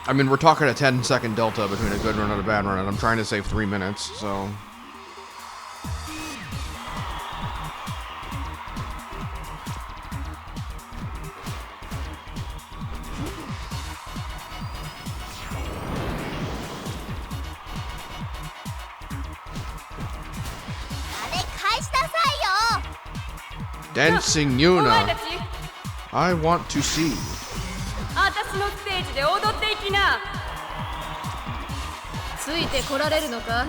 I mean, we're talking a 10-second delta between a good run and a bad run, and I'm trying to save 3 minutes, so... Dancing Yuna. I want to see. 私のステージで踊っていきな。ついてこられるのか。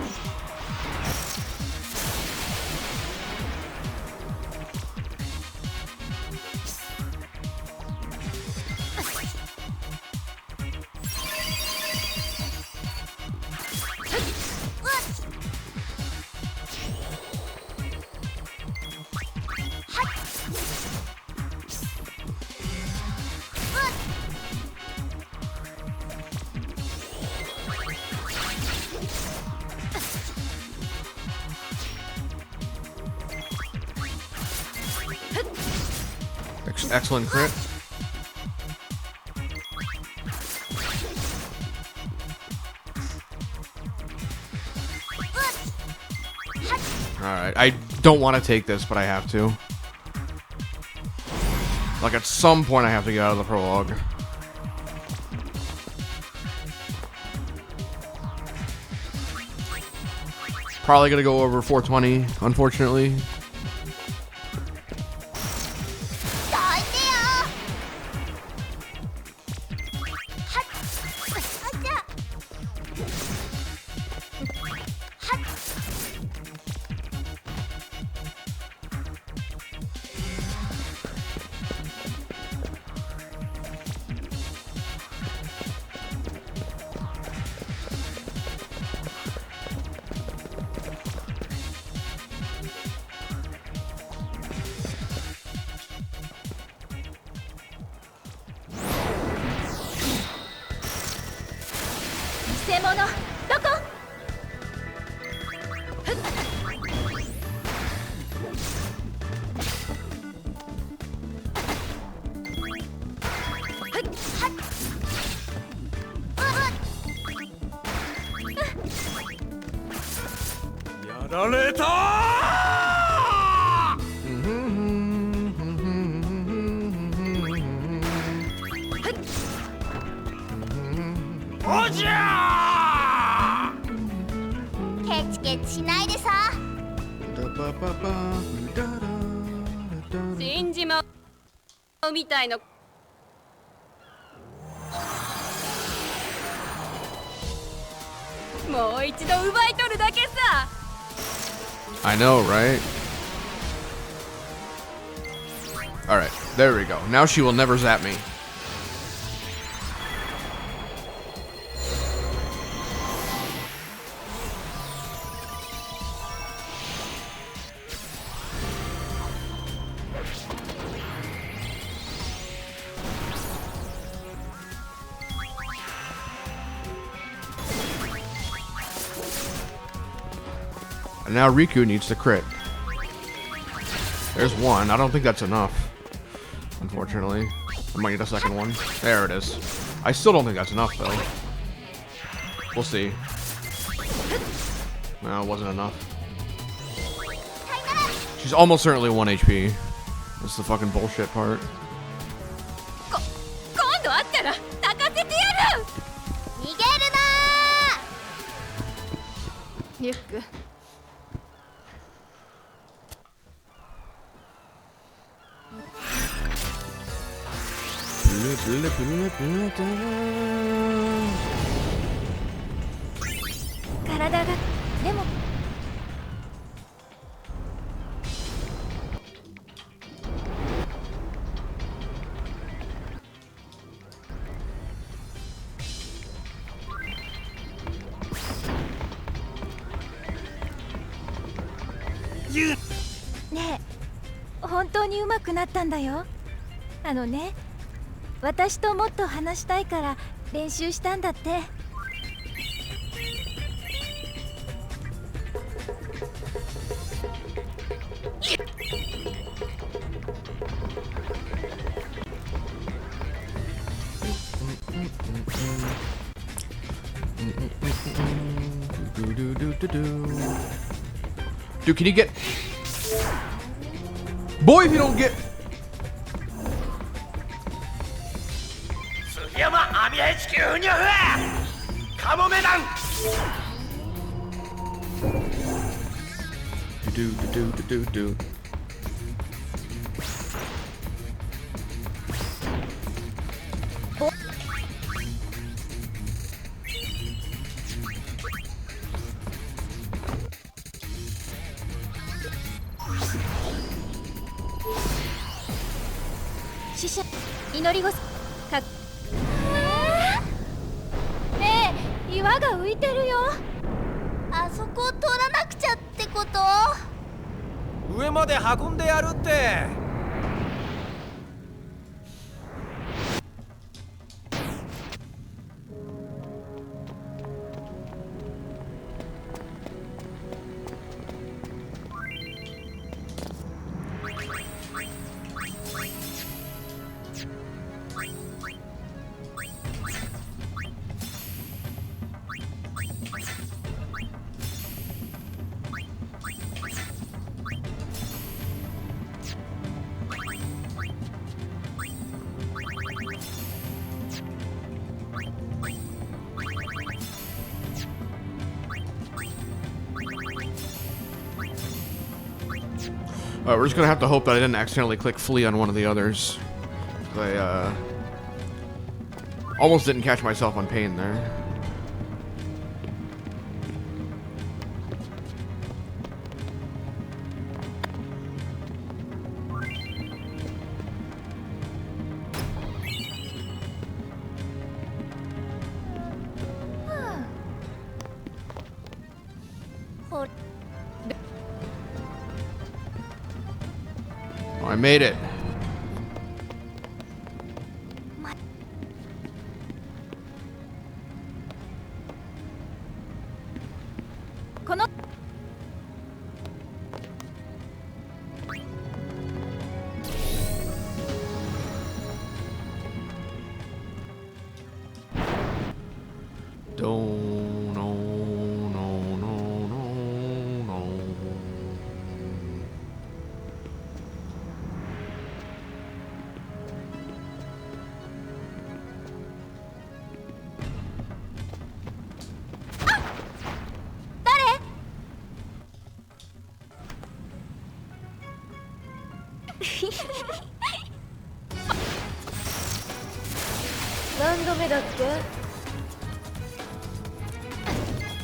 Excellent crit. Alright, I don't want to take this, but I have to. Like, at some point I have to get out of the prologue. Probably gonna go over 420, unfortunately. I know, right? Alright, there we go. Now she will never zap me. And now Riku needs to crit. There's one. I don't think that's enough, unfortunately. I might get a second one. There it is. I still don't think that's enough, though. We'll see. No, it wasn't enough. She's almost certainly 1 HP. That's the fucking bullshit part.ねえ、本当に上手くなったんだよ。あのね、私ともっと話したいから練習したんだって。Dude, can you get... Boy, if you don't get... 杉山網 HQ ふにゃふわカモメ団 Do. Shisha 祈りごかねえ、岩が浮いてるよ。あそこを取らなくちゃってこと？上まで運んでやるって。We're just gonna have to hope that I didn't accidentally click flee on one of the others. I almost didn't catch myself on pain there. I made it.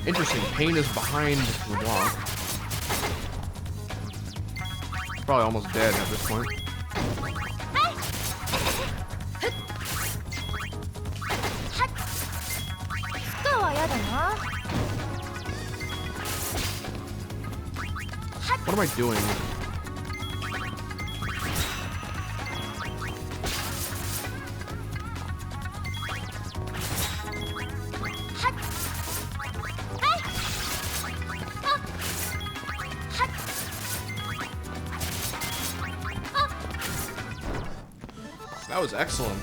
Interesting. Pain is behind the block. Probably almost dead at this point. What am I doing? That was excellent.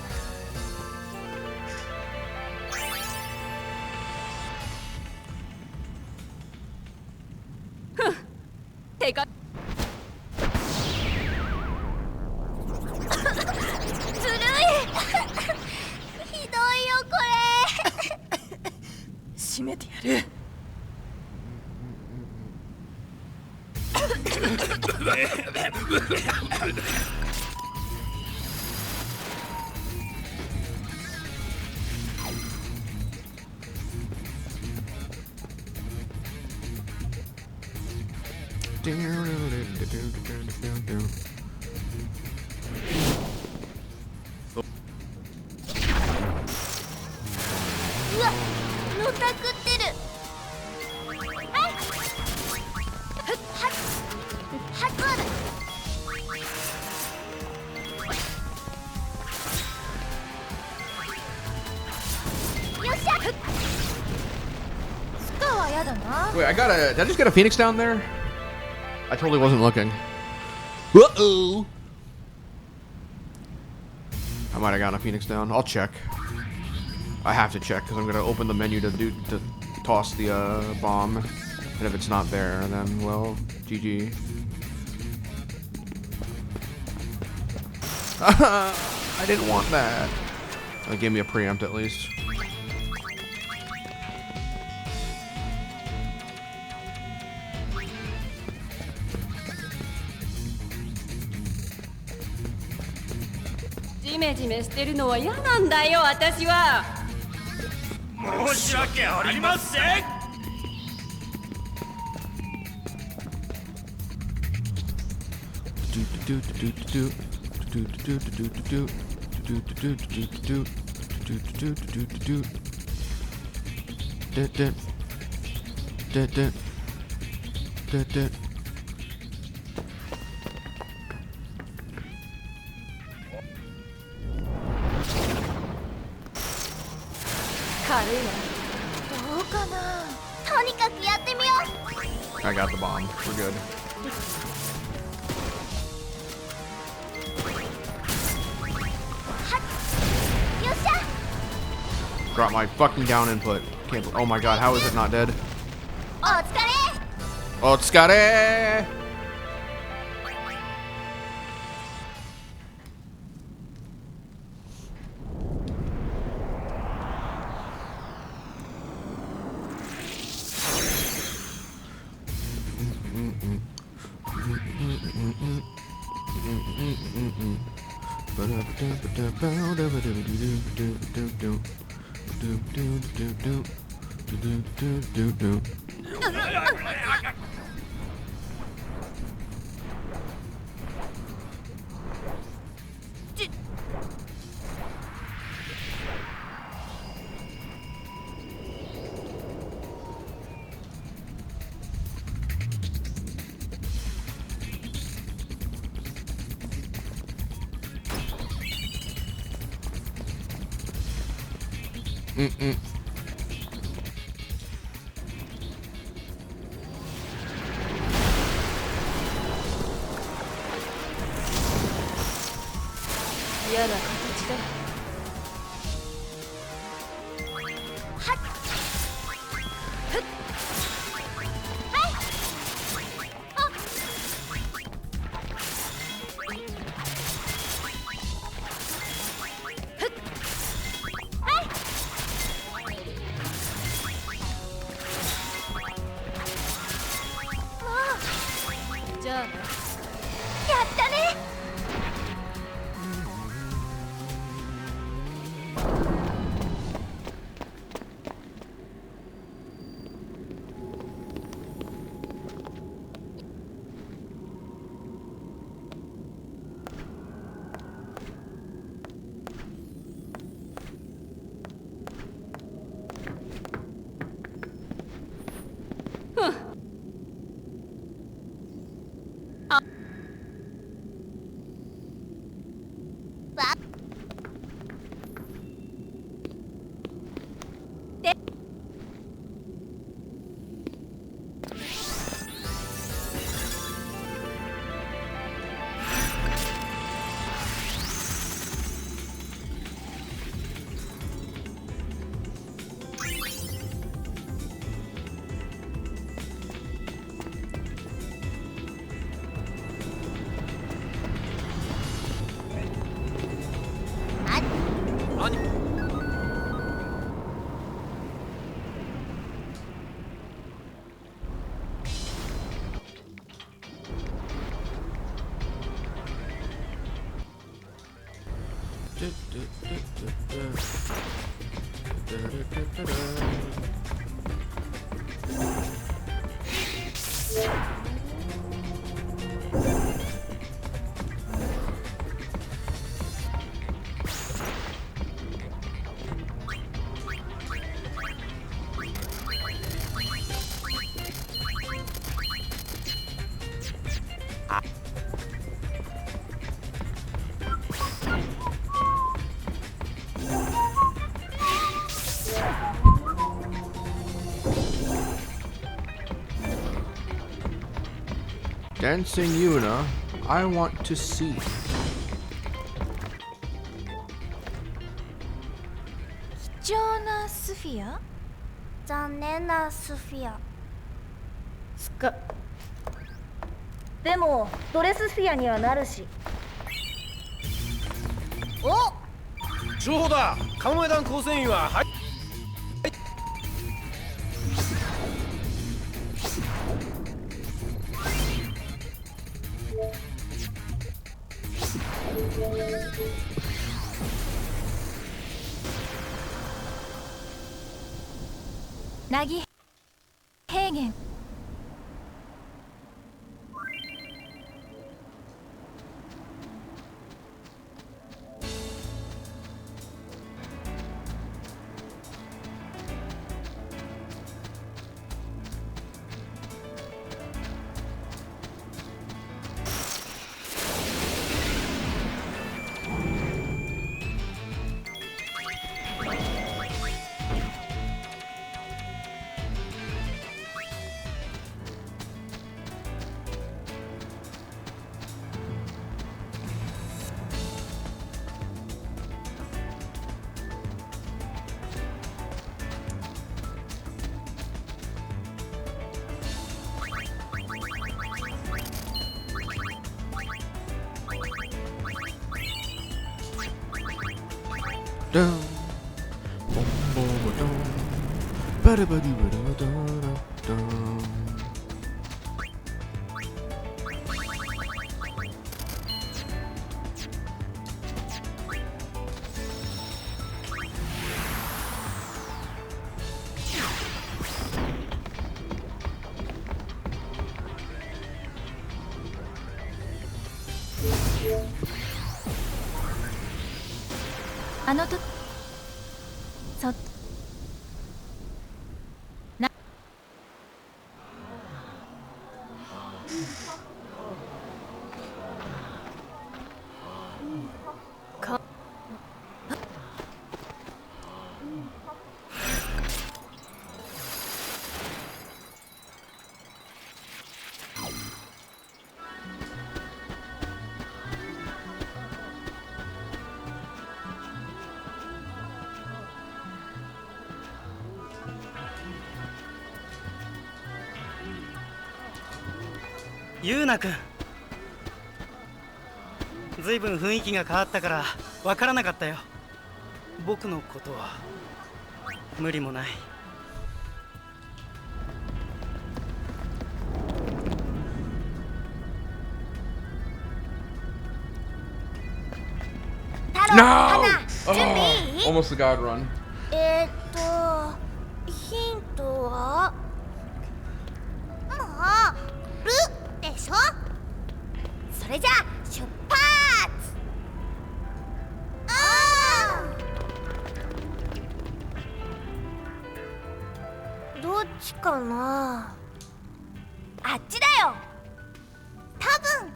Take a ずるいひどいよこれ締めてやる うわ、のたくってる。Wait, did I just get a Phoenix down there? I totally wasn't looking. Uh-oh. I might have gotten a Phoenix down. I'll check. I have to check because I'm gonna open the menu to toss the bomb. And if it's not there, then, well, GG. I didn't want that. It gave me a preempt at least.ジメジメしてるのは嫌なんだよ、私は。申し訳ありません。軽いわ。どうかな。とにかくやってみよう。 I got the bomb. We're good. Drop my fucking down input. Can't. Oh my god, how is it not dead? お疲れ。Oh, Scotty! Mm-mm. 嫌な形だ。じゃあ、やったね。Dancing Yuna, I want to see. 貴重なスフィア。残念なスフィア。か。でもドレススフィアにはなるし。お情報だ。カモメ団構成員はなぎ平原。Down. Boom, boom, down. Ba-da-ba-dee-ba-da-da-da-da. あのとそなかゆうなくん、ずいぶん雰囲気が変わったからわからなかったよ。僕のことは無理もない。No! Oh, almost the God run. ヒントはもうルでしょ。それじゃあ出発。どっちかな。あっちだよ多分。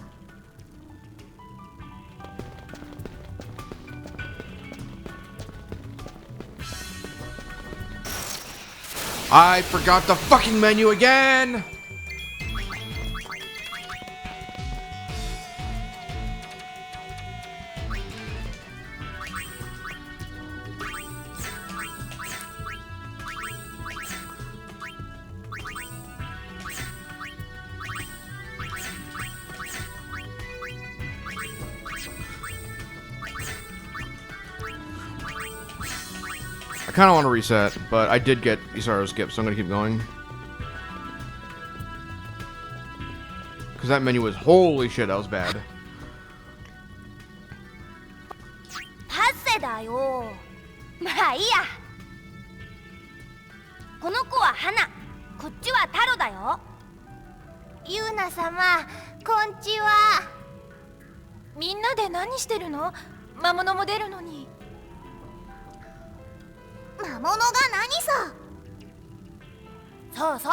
I forgot the fucking menu again! I kind of want to reset, but I did get Isaro skip, so I'm going to keep going. Because that menu was, holy shit, that was bad. パセだよ。まあいいや。この子は花、こっちはタロだよ。ユーナ様、こんちは。みんなで何してるの？魔物も出るのに。魔物が何さ。そうそう、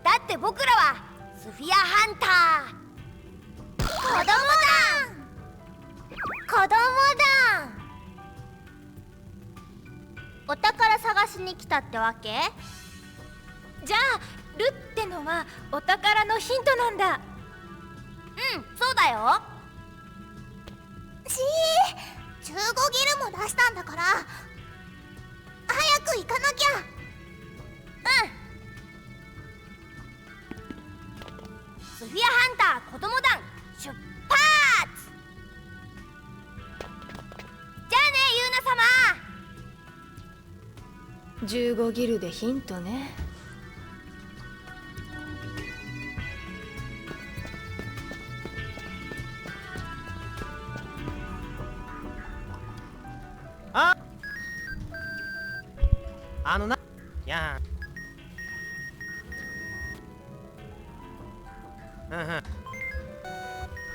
だって僕らはスフィアハンター。子供だ。子供だ。お宝探しに来たってわけ？じゃあルってのはお宝のヒントなんだ。うん、そうだよ。15ギルも出したんだから早く行かなきゃ。15ギルでヒントね。な、やん。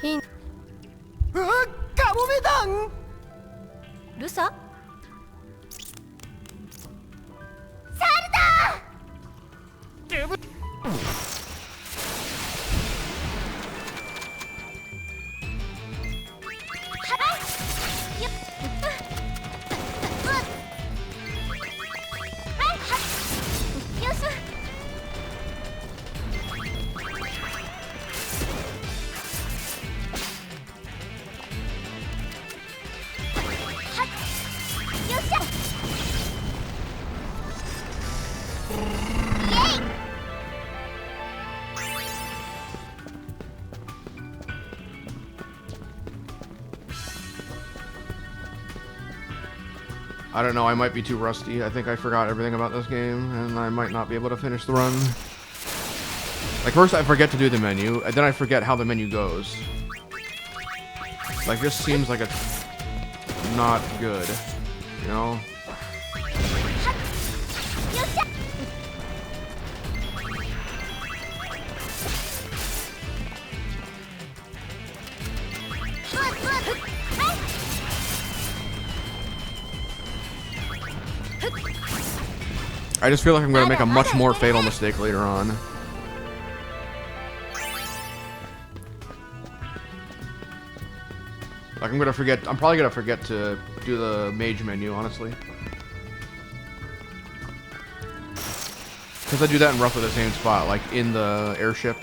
ヒンカモメ団。ルサ？I don't know, I might be too rusty. I think I forgot everything about this game, and I might not be able to finish the run. Like, first I forget to do the menu, and then I forget how the menu goes. Like, this seems like it's not good, you know? I just feel like I'm going to make a much more fatal mistake later on. Like, I'm probably going to forget to do the mage menu, honestly. Because I do that in roughly the same spot, like in the airship.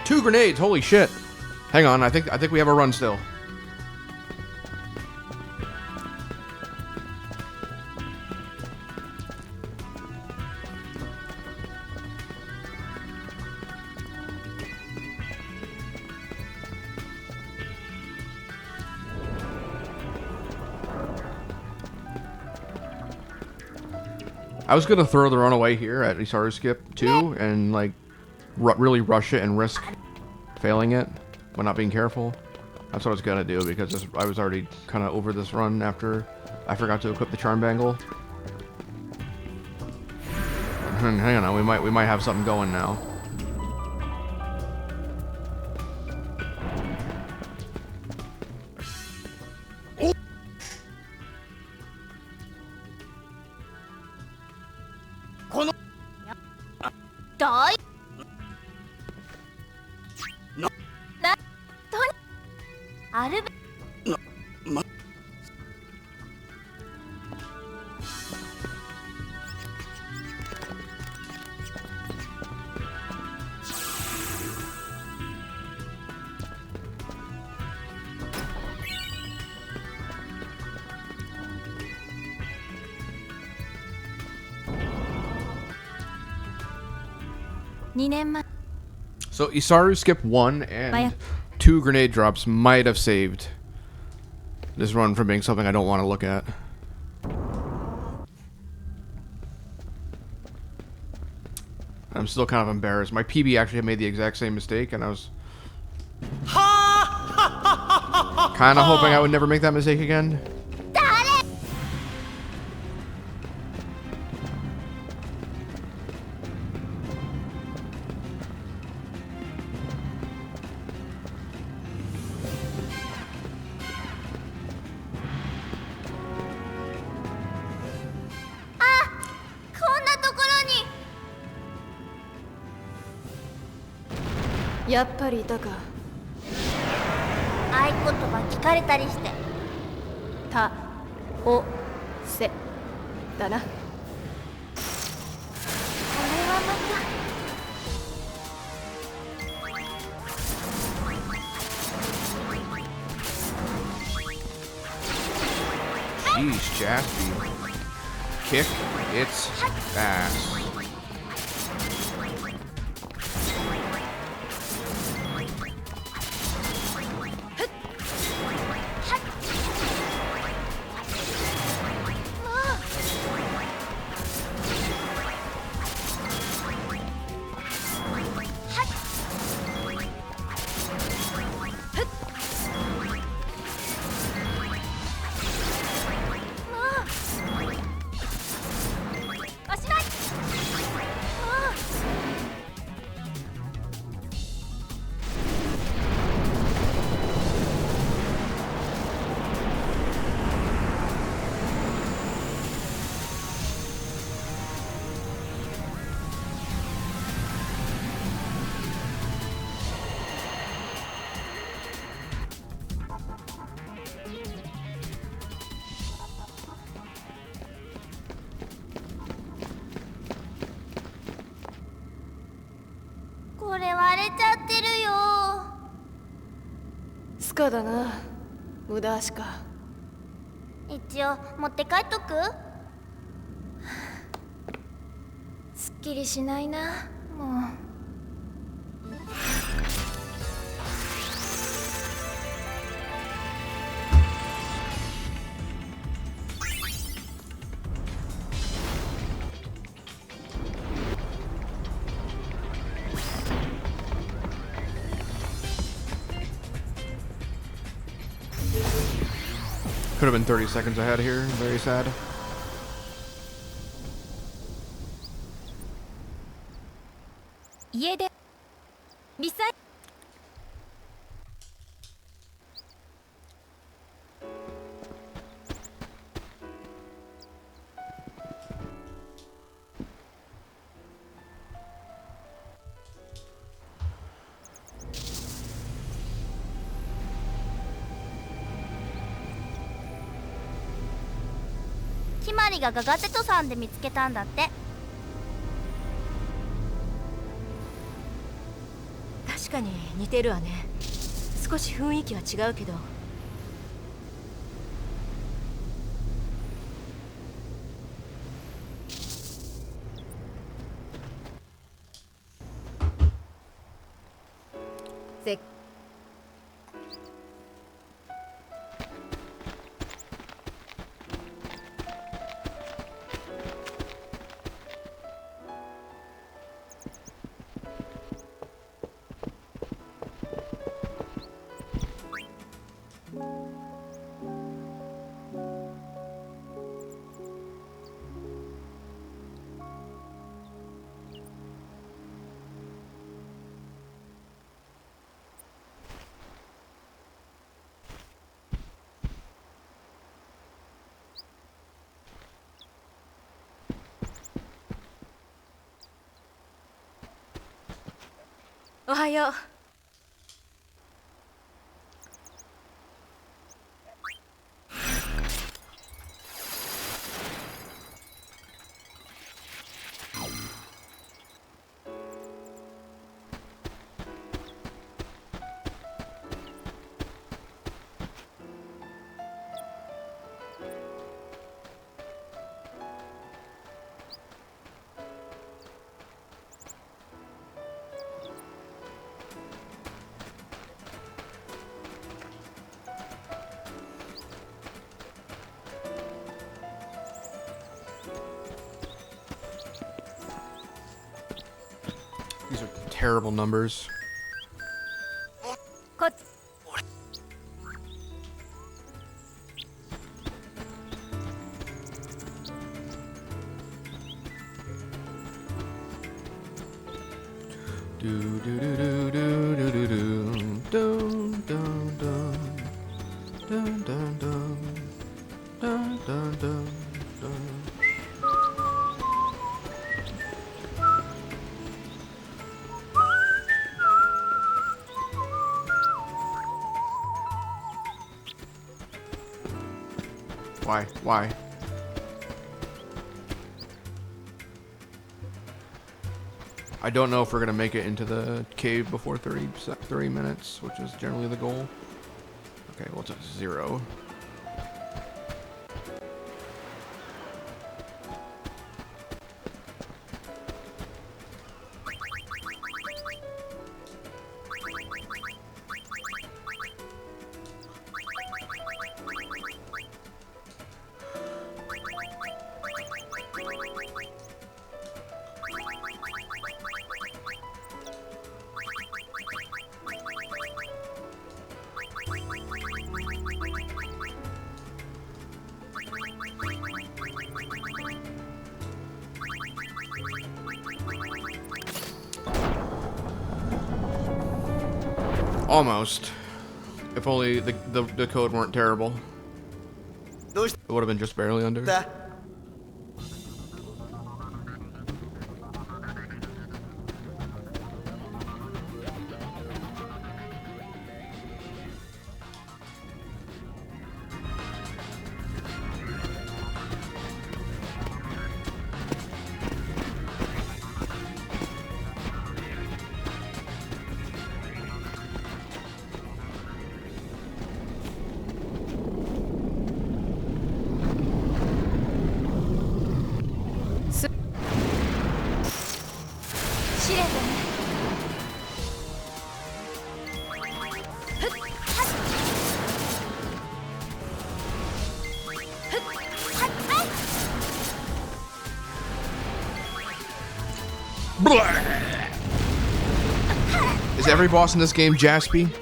Two grenades, holy shit. Hang on, I think we have a run still. I was gonna throw the run away here at Isaru Skip too, and like really rush it and risk failing it by not being careful. That's what I was gonna do because I was already kind of over this run after I forgot to equip the charm bangle. Hang on, we might have something going now. So Isaru Skip 1 and 2 grenade drops might have saved this run from being something I don't want to look at. I'm still kind of embarrassed. My PB actually made the exact same mistake, and I was kind of hoping I would never make that mistake again.やっぱりいたか。合言葉聞かれたりして。た、お、せ、だな。これはまた。Sheesh, Jasper. Kick its ass.これ割れちゃってるよ。スカだな。無駄足か。一応持って帰っとく。すっきりしないな、もう。Could have been 30 seconds ahead here. Very sad. Jede. Besides.ひまりがガガテトさんで見つけたんだって。確かに似てるわね。少し雰囲気は違うけど。せおはよう。These are terrible numbers. Do do do do do do do do dun dun dun dun dun dun dun dun dun. Why? Why? I don't know if we're gonna make it into the cave before 30 minutes, which is generally the goal. Okay, well it's at 0. Almost. If only the code weren't terrible. It would have been just barely under. Is every boss in this game Jaspy?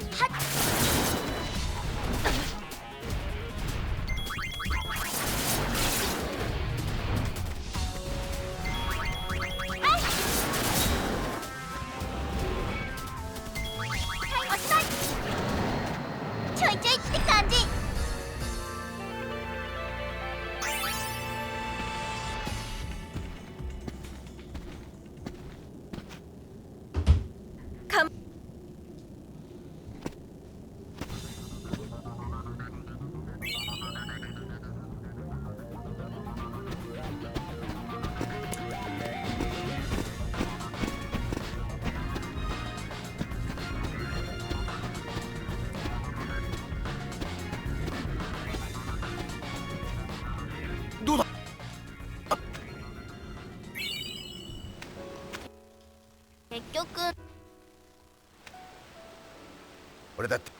俺だって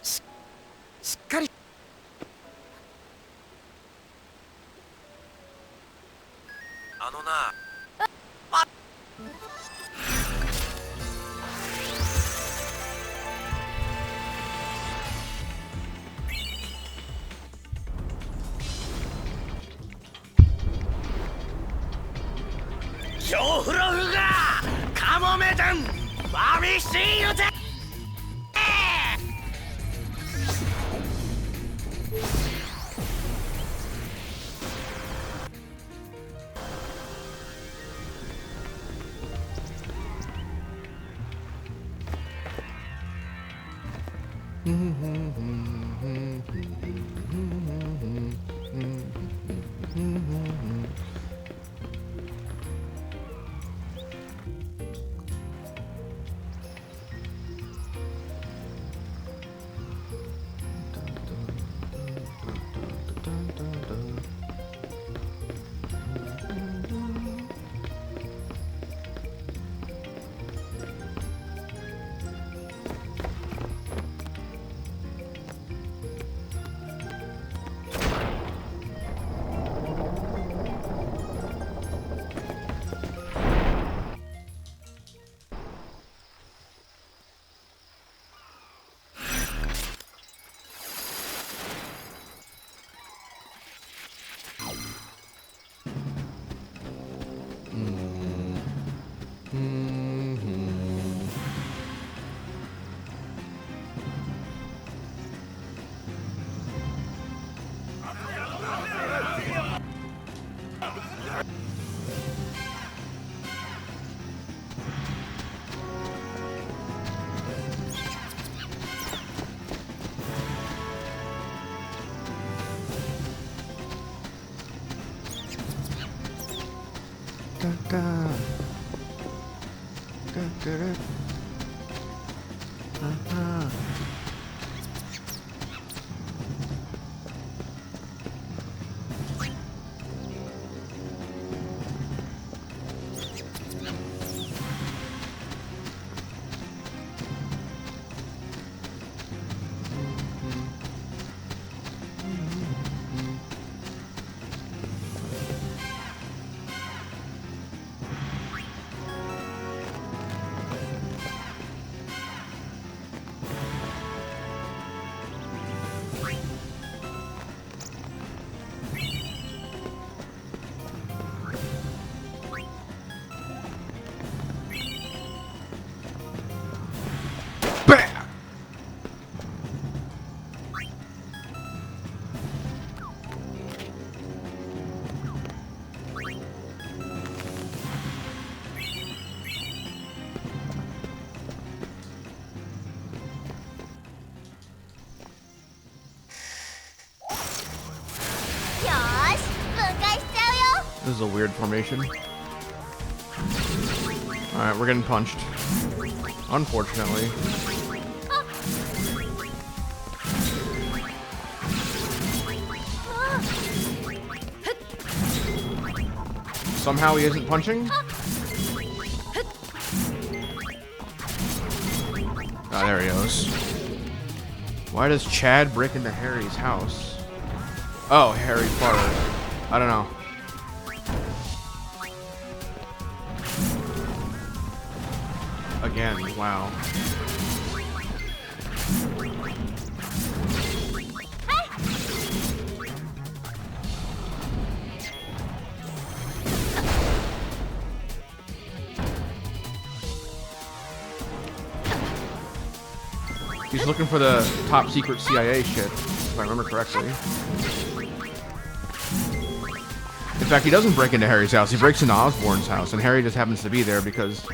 しっかりあのなヨーフロフがカモメダンバビシーユテ This is a weird formation. Alright, we're getting punched. Unfortunately. Somehow he isn't punching? Ah, there he goes. Why does Chad break into Harry's house? Oh, Harry farted. I don't know. Again, wow. He's looking for the top secret CIA shit, if I remember correctly. In fact, he doesn't break into Harry's house. He breaks into Osborn's house, and Harry just happens to be there because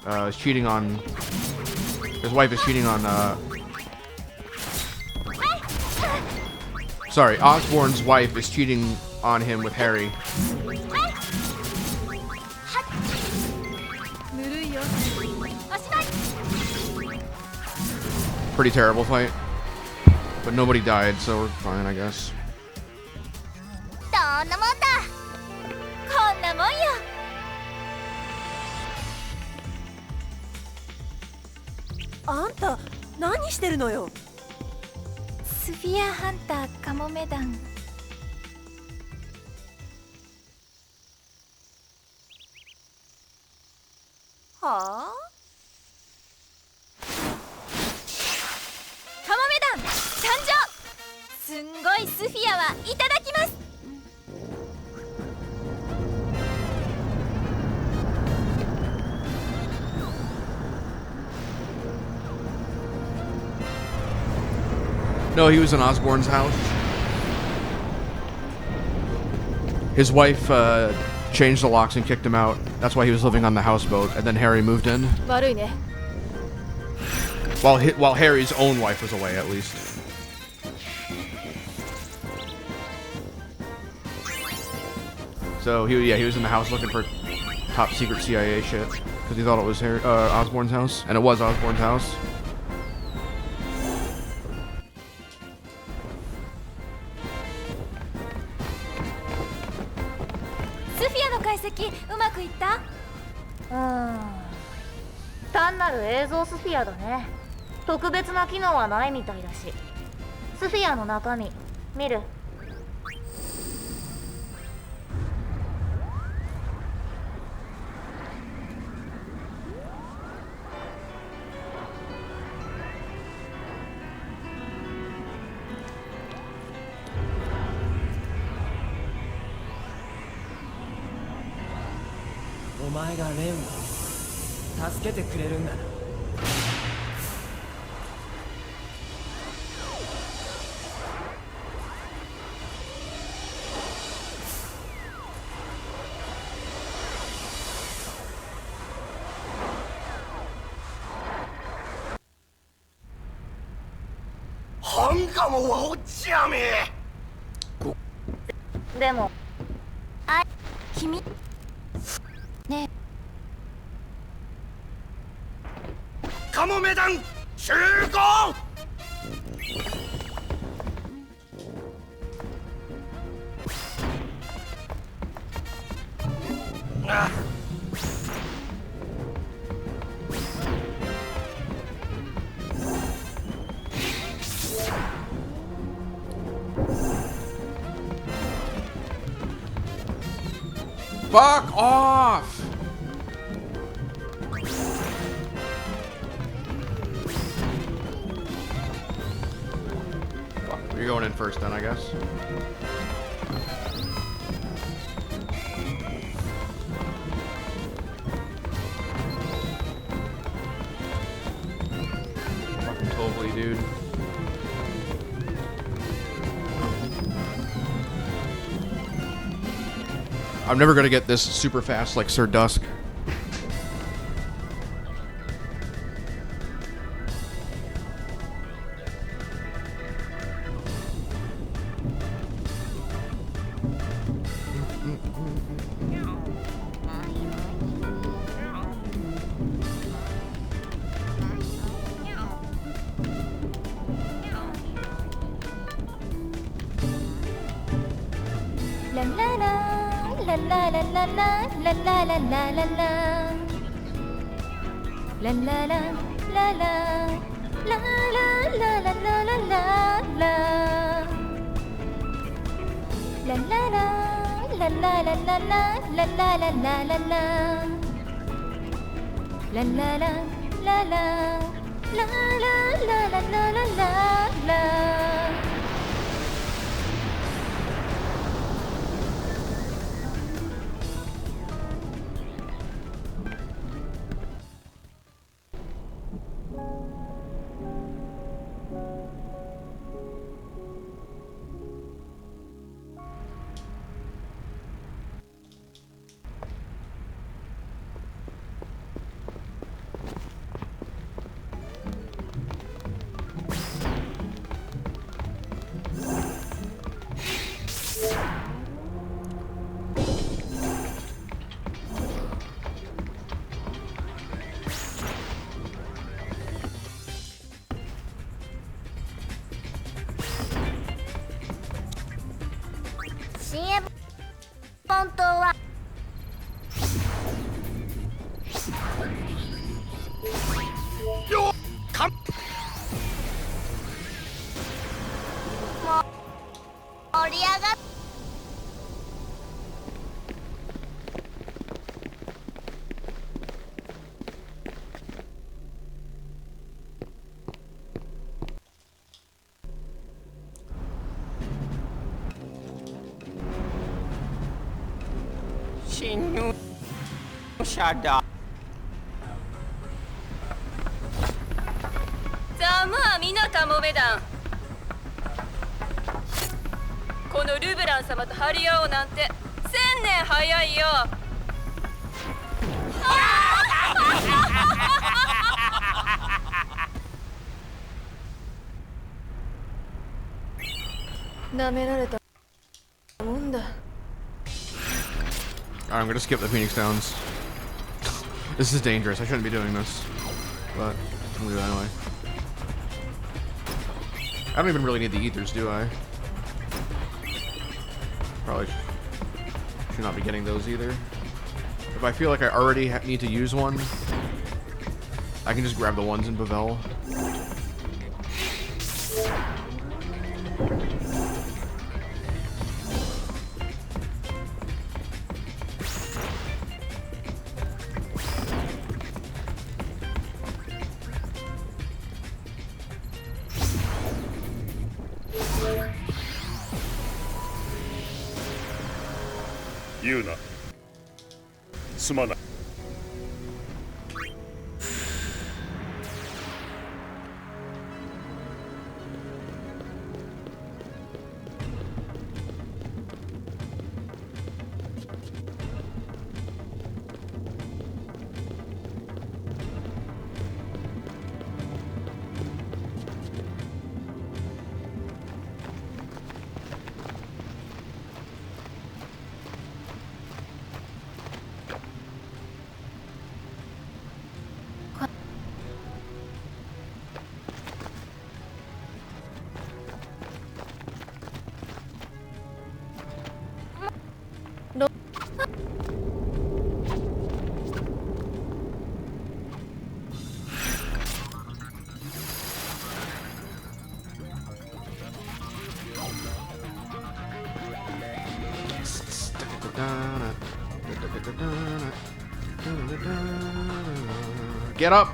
he's cheating on... His wife is cheating on... Sorry, Osborn's wife is cheating on him with Harry. Pretty terrible fight. But nobody died, so we're fine, I guess. どんなもんだ。こんなもんよ。あんた何してるのよ。スフィアハンターカモメ団。はあ？カモメ団参上。すんごいスフィアはいただきます。No, he was in Osborn's house. His wife changed the locks and kicked him out. That's why he was living on the houseboat, and then Harry moved in. 悪いね。 While Harry's own wife was away, at least. So he was in the house looking for top secret CIA shit because he thought it was Osborn's house, and it was Osborn's house. スフィアの解析うまくいった？単なる映像スフィアだね。特別な機能はないみたいだし。スフィアの中身見る？お前がレンを助けてくれるんだな。本かもおっちゃめ。でも、君ねえ。カモメ団集合。あ。Fuck off! Fuck, you're going in first then, I guess. Fucking totally, dude. I'm never gonna get this super fast like Sir Dusk. 新エ本当は盛り上がっ侵入者だ。ざまあみなたもめ団。このルブラン様と張り合おうなんて1000年早いよ。舐められたもんだ。I'm gonna skip the Phoenix Downs. This is dangerous. I shouldn't be doing this, but I'm gonna do it anyway. I don't even really need the ethers, do I? Probably should not be getting those either. If I feel like I already need to use one, I can just grab the ones in Bavel. Yuna, すまない。Get up!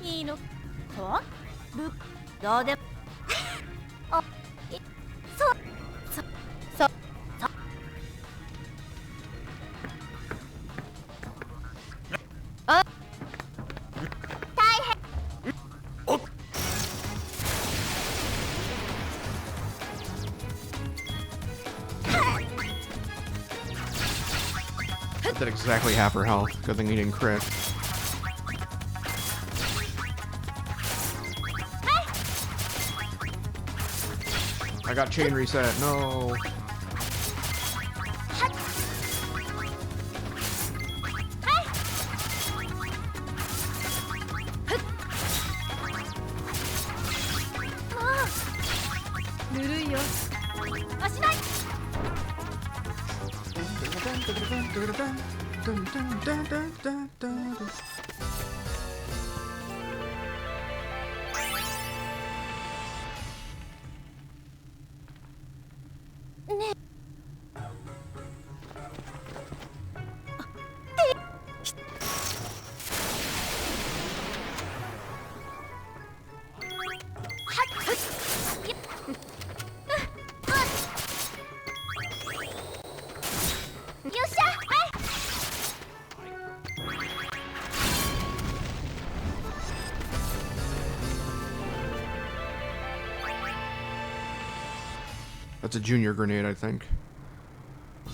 いいのかどうでもあそう That did exactly half her health. Good thing he didn't crit. I got chain reset. No. That's a junior grenade, I think. 作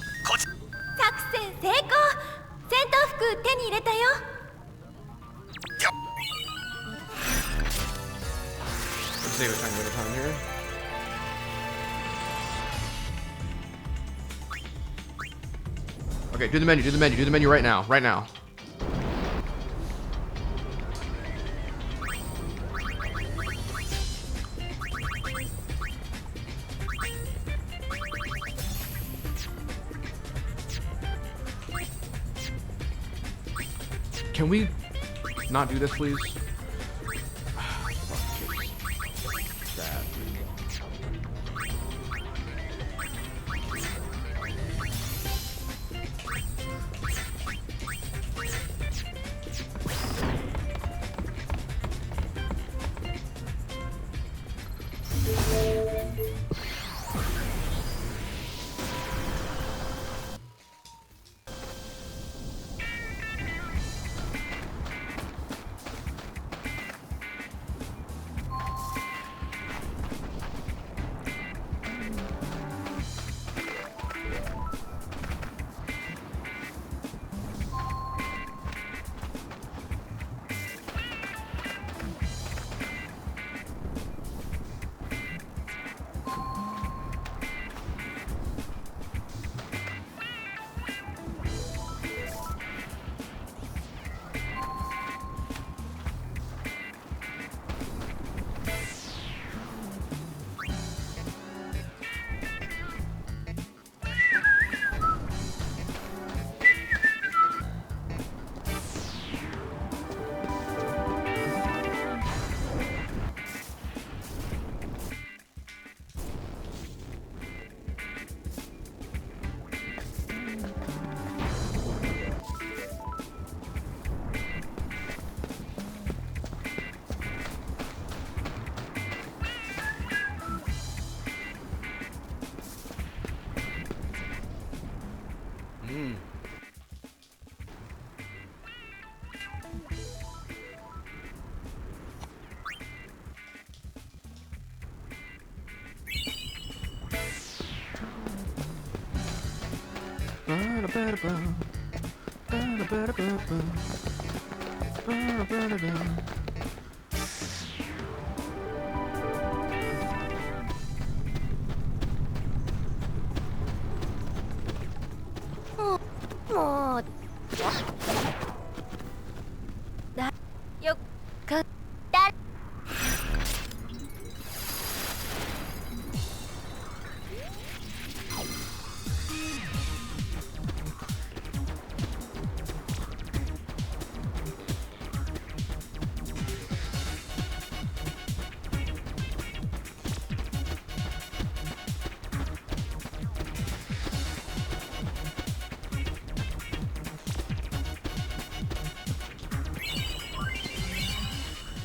戦成功。戦闘服手に入れたよ。Let's save a tiny bit of time here. Okay, do the menu right now, Can we not do this, please? That.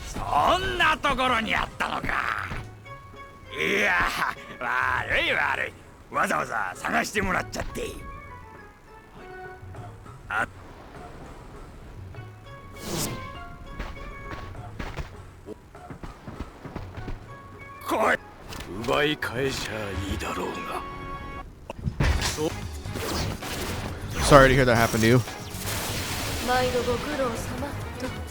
そんなところにあったのか。いや、悪い悪い。わざわざ探してもらっちゃって。あ、来い。奪い返しゃいいだろうが。Sorry to hear that happened to you. 毎度ご苦労様と。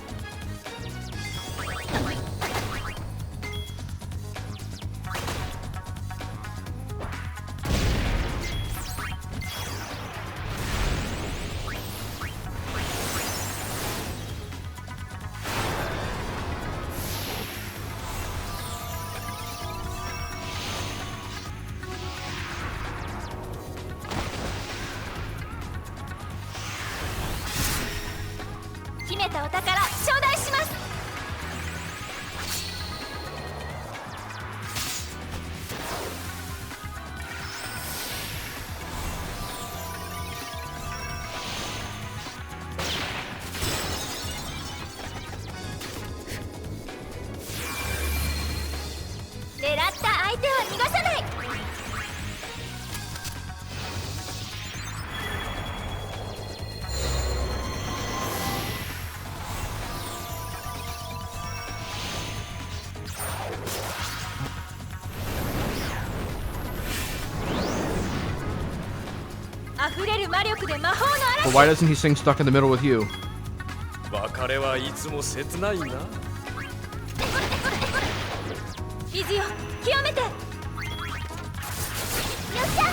秘めたお宝頂戴します。狙った相手は逃がさない。溢れる魔力で魔法の But 嵐。 why doesn't he sing Stuck in the Middle with You? 別れはいつも切ないな。水よ清めて。よっしゃ。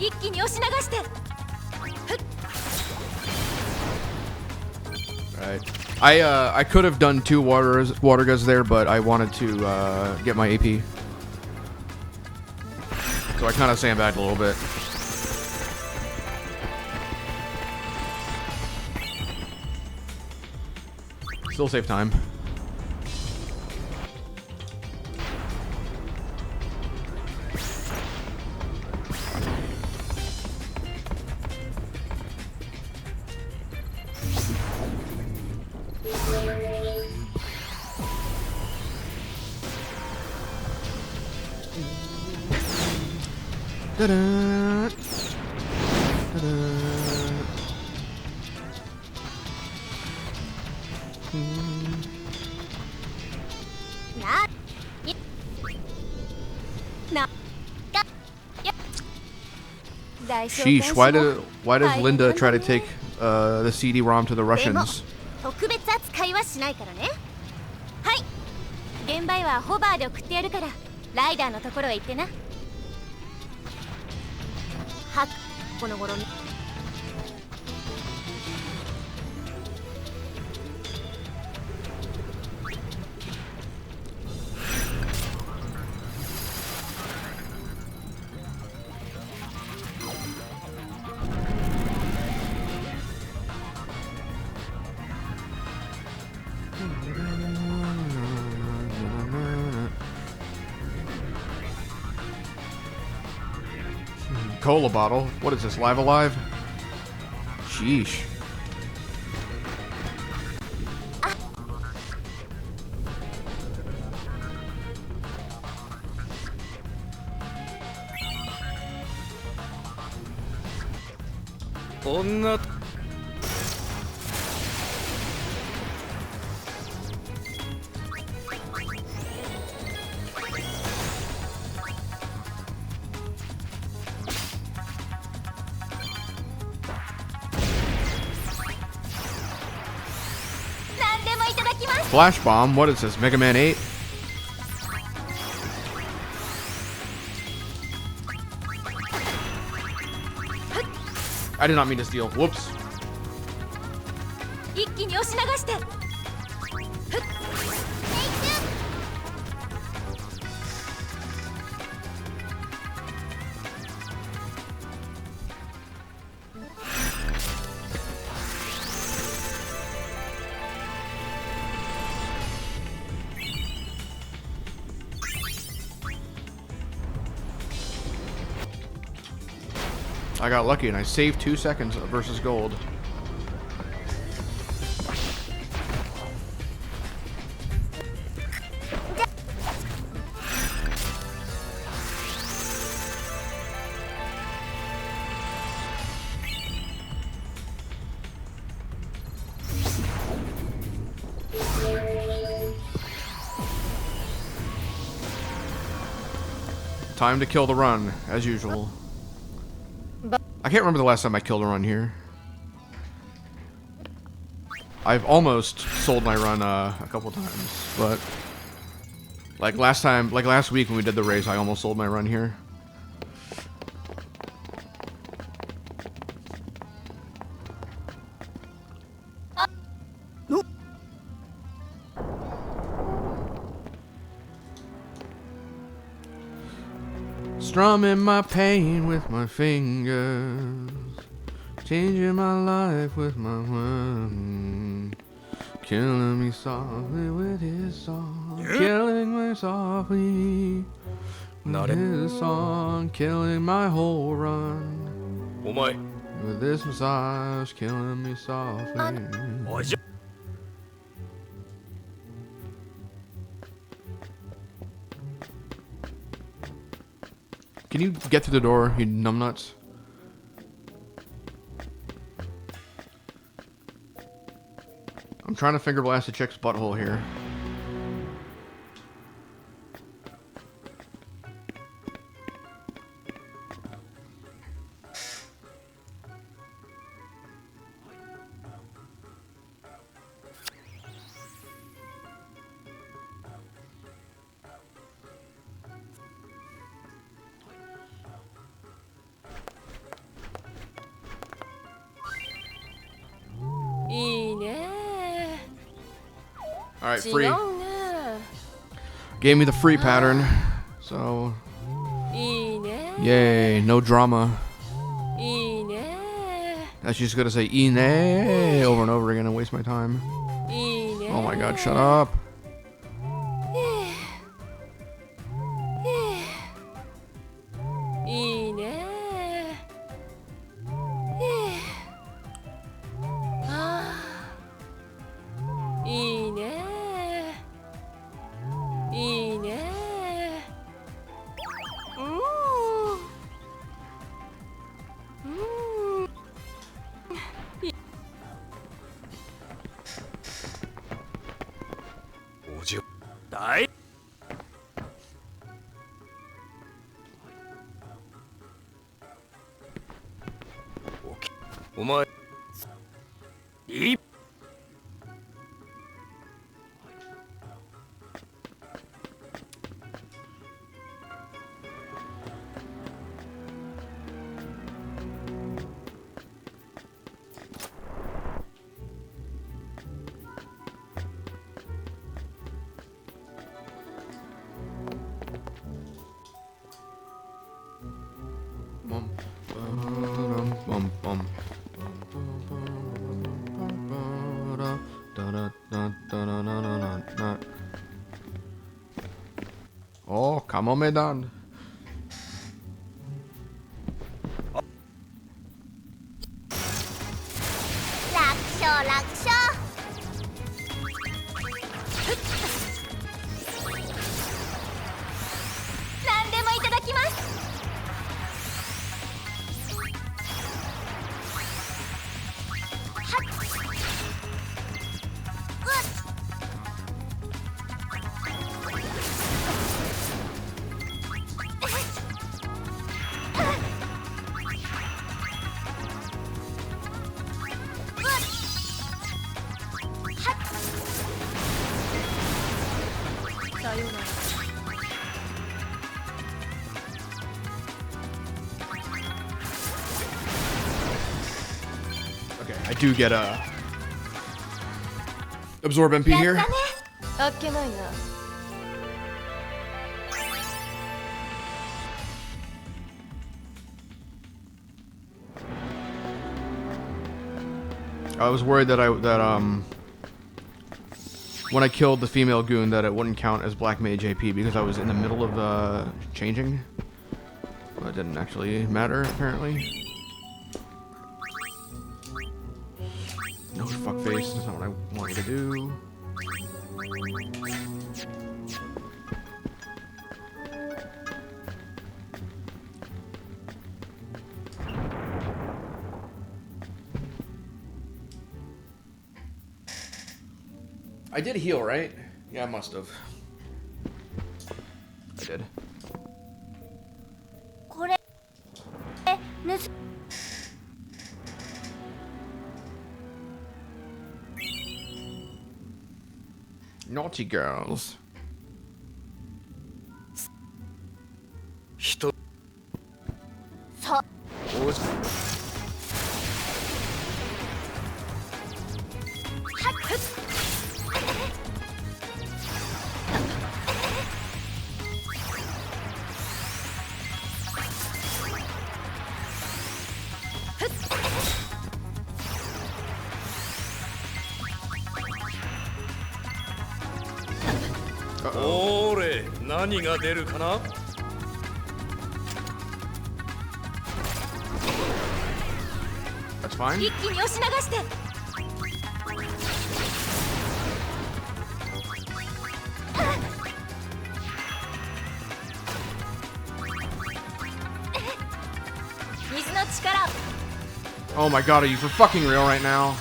一気に押し流して。 Right. I could have done 2 water guns there, but I wanted to get my AP. So I kind of sandbagged a little bit. Still save time. Ta-da. Ta-da. Sheesh, why does Linda try to take the CD-ROM to the Russians? 特別扱いはしないからね。はい。現場へはホバーで送ってやるから、ライダーのところへ行ってな。はっ、この頃に。Cola bottle. What is this? Live Alive? Sheesh. Flash Bomb? What is this? Mega Man 8? I did not mean to steal. Whoops. 一気に押し流して。I got lucky and I saved 2 seconds versus gold. Time to kill the run, as usual. I can't remember the last time I killed a run here. I've almost sold my run a couple times, but like last week when we did the race, I almost sold my run here. Strumming my pain with my fingers, changing my life with my words, killing me softly with his song, killing me softly with his song, killing my whole run with this massage, killing me softly. Can you get through the door, you numbnuts? I'm trying to finger blast a chick's butthole here. Alright, free. Gave me the free pattern. So. Yay, no drama. That's just gonna say Ine over and over again and waste my time. Oh my god, shut up. Oh, come on, Medan. Okay, I do get a absorb MP here. I was worried that when I killed the female goon that it wouldn't count as Black Mage AP because I was in the middle of changing. But it didn't actually matter apparently. No fuckface, that's not what I wanted to do. I did heal, right? Yeah, I must have. I did. Naughty girls. 人さ王子おーれ、何が出るかな。 That's fine. 一気に押し流して。水の力。 Oh my god, are you for fucking real right now?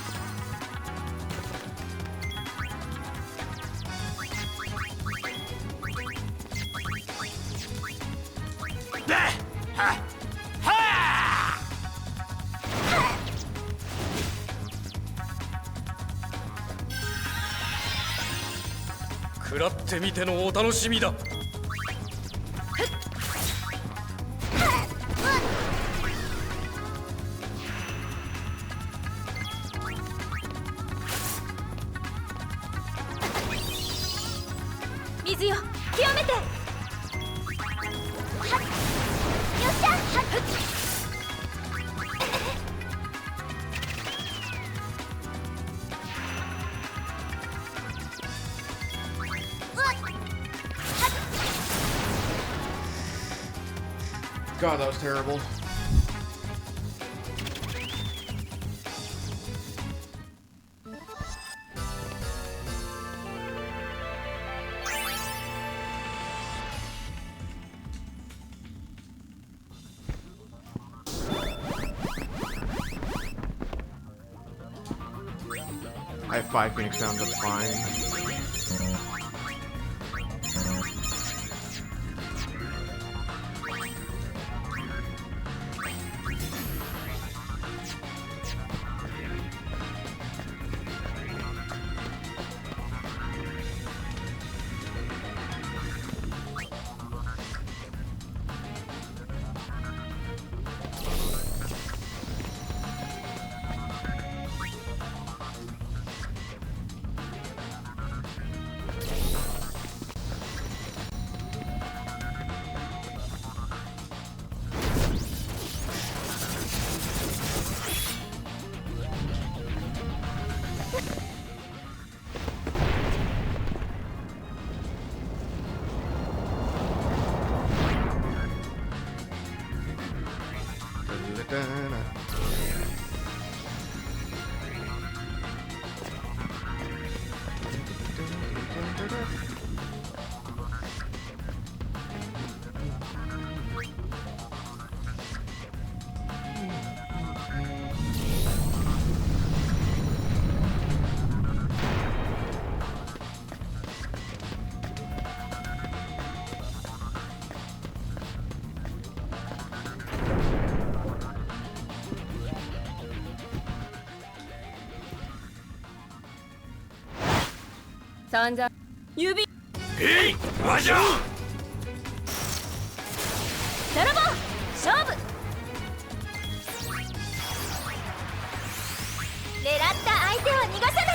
Ha! Ha! 食らってみてのお楽しみだ。水よ、清めて。はっ、よっしゃ。はっ。 God, that was terrible. I have 5 Phoenix Downs, that's fine. Sanda, 指。えい、わじゃ。さらば、勝負。狙った相手は逃がさない。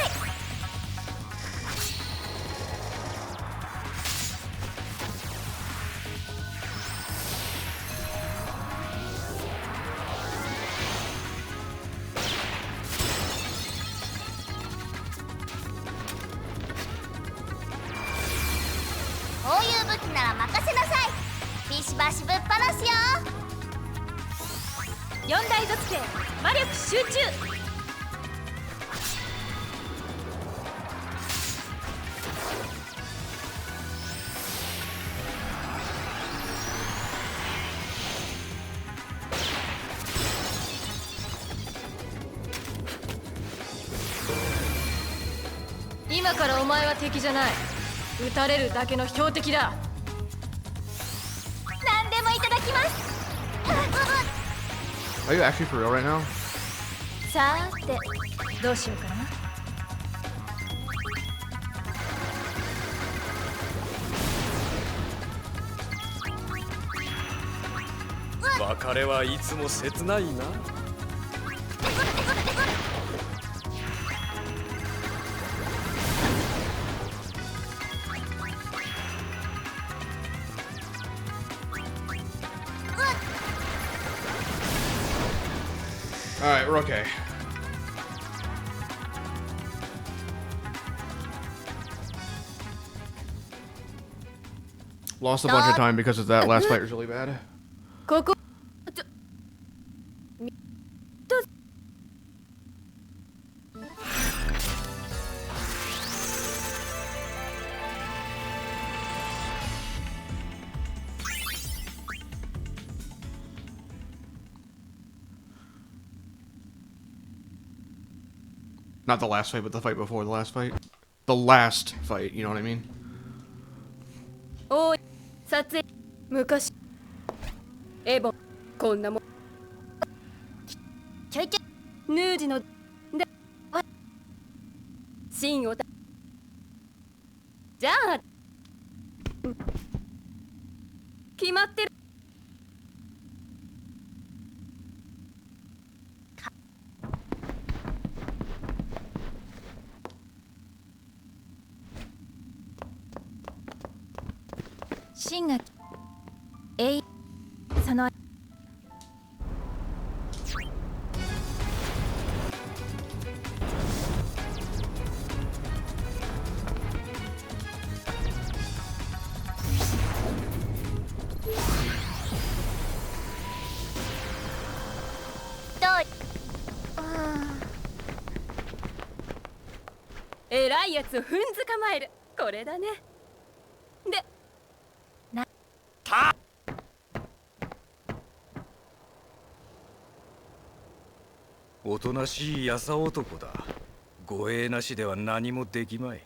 こういう武器なら任せなさい。ビシバシぶっ放すよ。4大属性魔力集中。今からお前は敵じゃない。撃たれるだけの標的だ。何でもいただきます。Are you actually for real right now? さーてどうしようかな。別れはいつも切ないな。Alright, we're okay. Lost a bunch of time because of that last fight was really bad. ここ Not the last fight, but the fight before the last fight. The last fight, you know what I mean? おい撮影昔エボこんなもんちょいちょいヌージので芯をたじゃあ決まってる芯がその偉いやつをふんづかまえるこれだねでおとなしい優男だ。護衛なしでは何もできまい。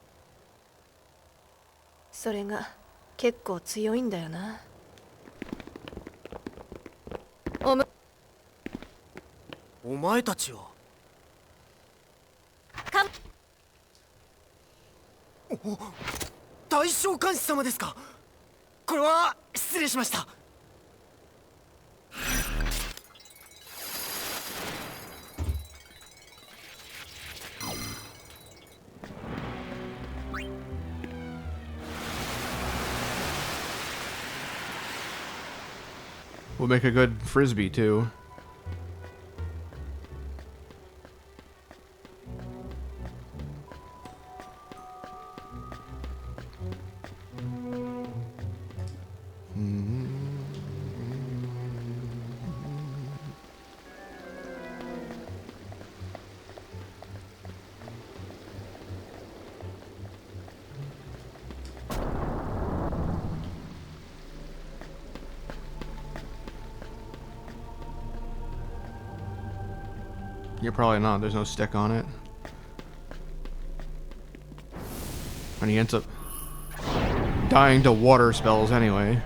それが結構強いんだよな。お前たちはお大召喚師様ですか。これは失礼しました。We'll make a good frisbee too. You're probably not. There's no stick on it. And he ends up dying to water spells anyway.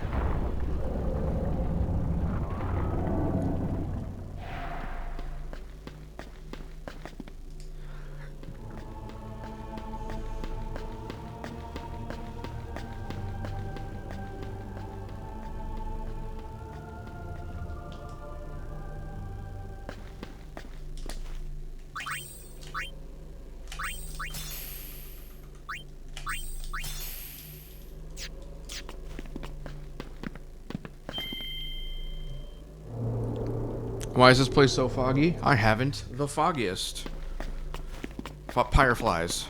Why is this place so foggy? I haven't the foggiest. Fireflies.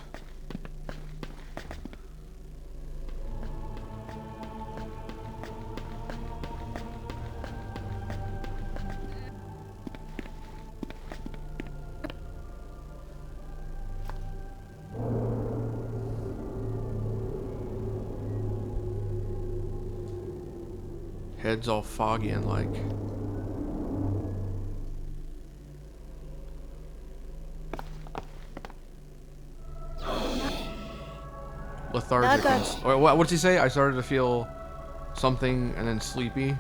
Head's all foggy and like... lethargic. What did he say? I started to feel something and then sleepy.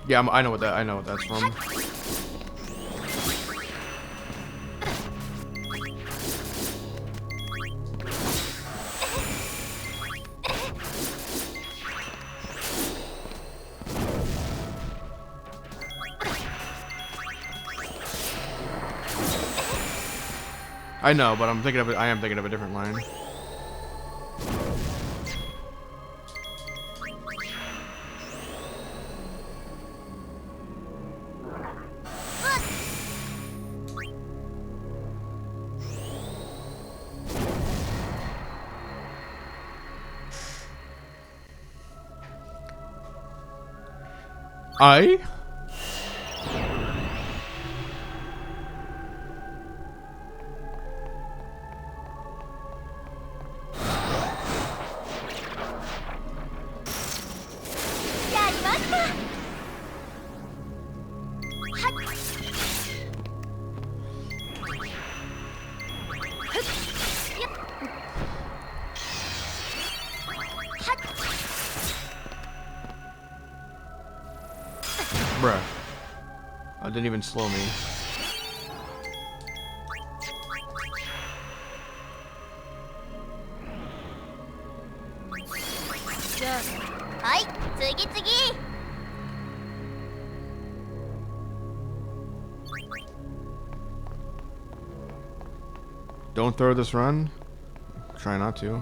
Yeah, I know what that's from. I know, but I'm thinking of it. I am thinking of a different line. I? Bruh. I didn't even slow me. Hi, 次々。Don't throw this run. Try not to.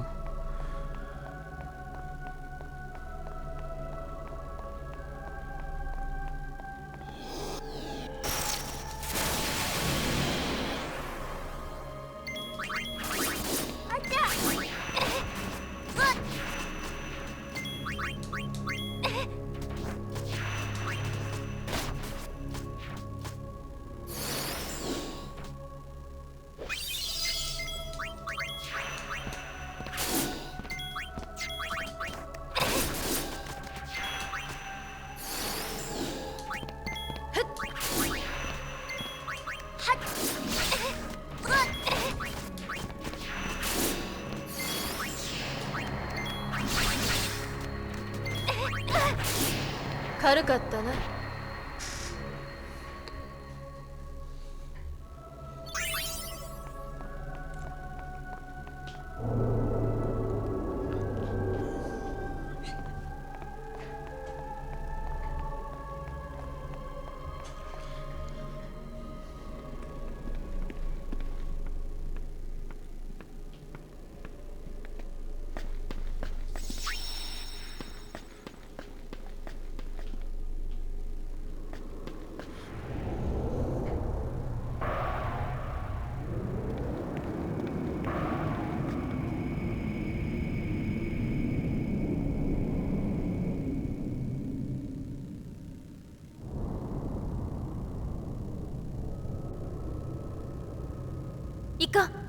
軽かったな。行こう。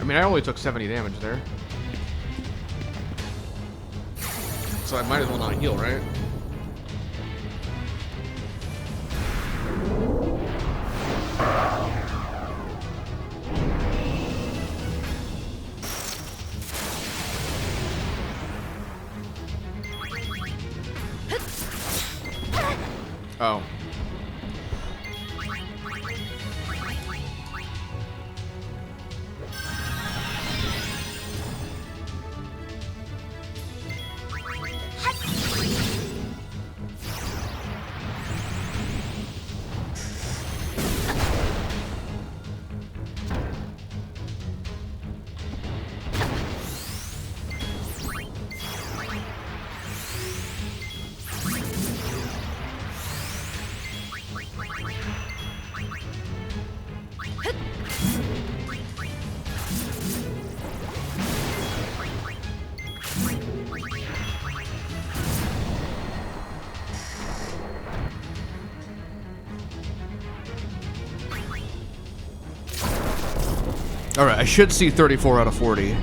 mean, I only took 70 damage there. So I might as well not heal, right? Oh. Alright, I should see 34 out of 40.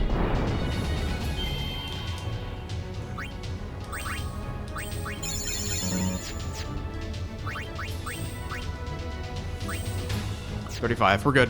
$35, we're good.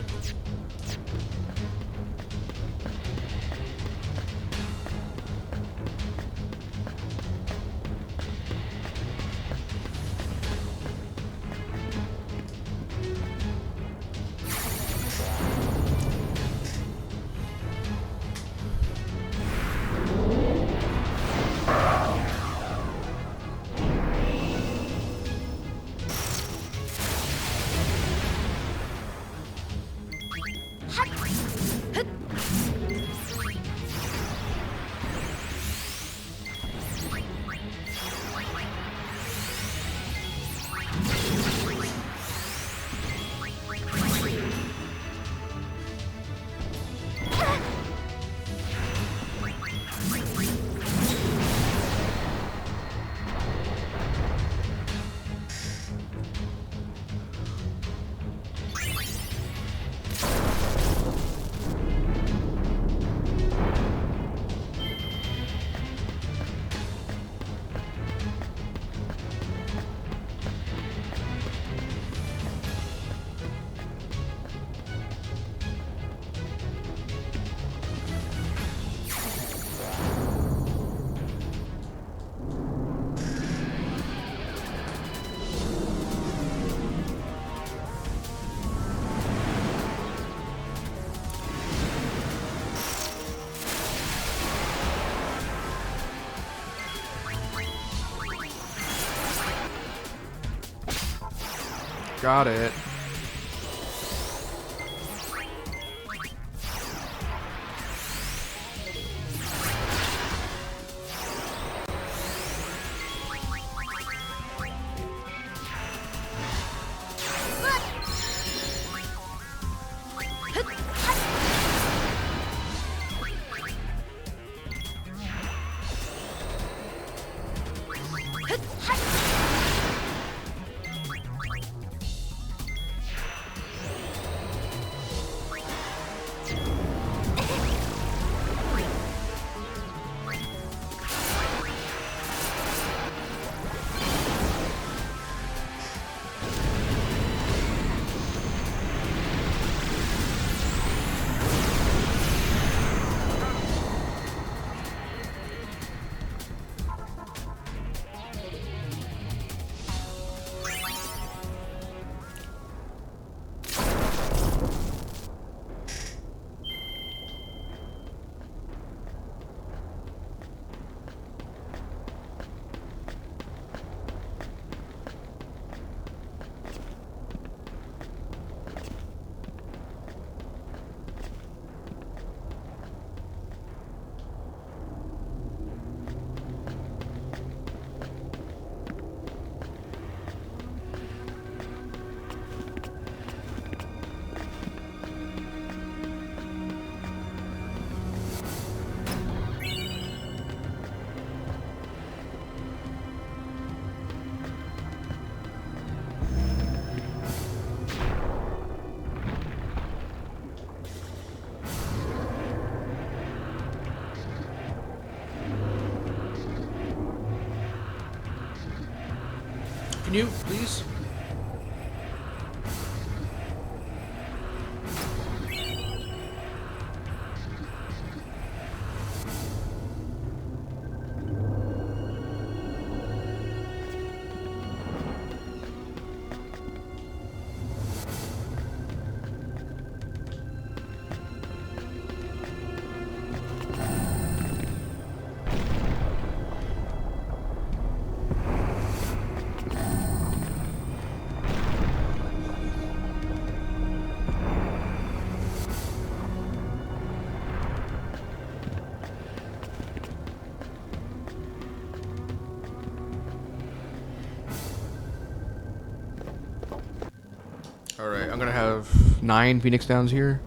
Got it. Mute, please. Alright, I'm gonna have 9 Phoenix Downs here.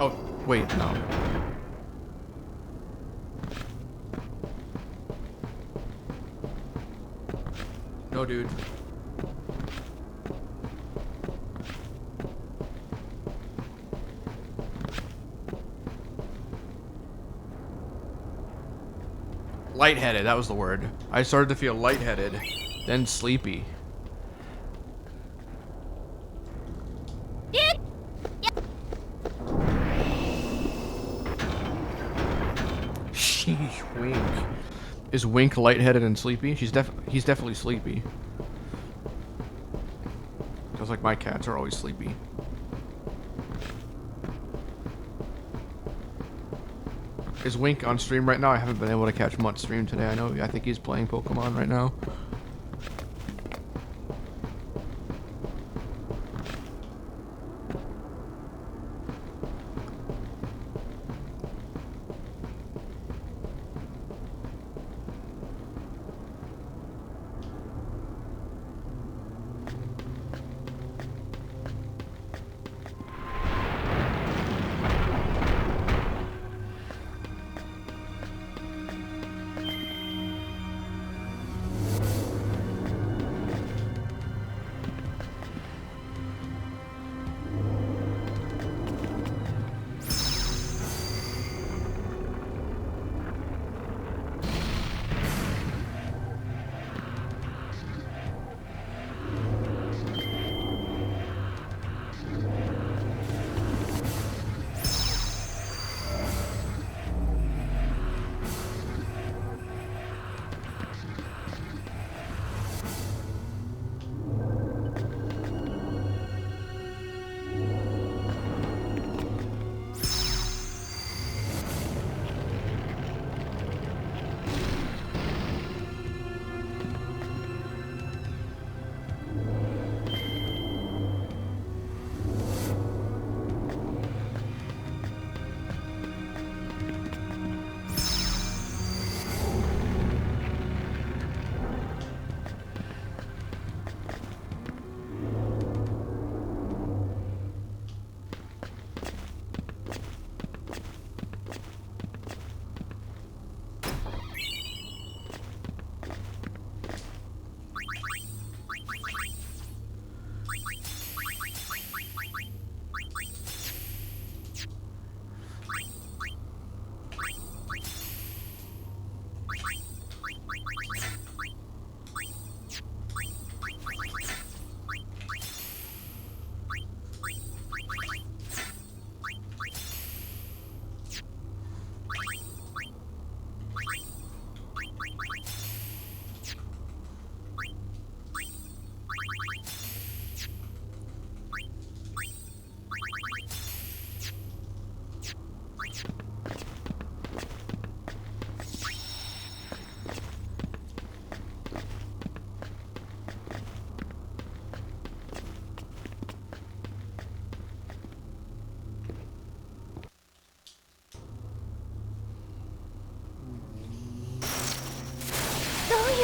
Oh, wait, no. No, dude. Lightheaded, that was the word. I started to feel lightheaded, then sleepy. Sheesh, Wink. Is Wink lightheaded and sleepy? He's definitely sleepy. Just like my cats are always sleepy. Is Wink on stream right now? I haven't been able to catch much stream today. I think he's playing Pokemon right now.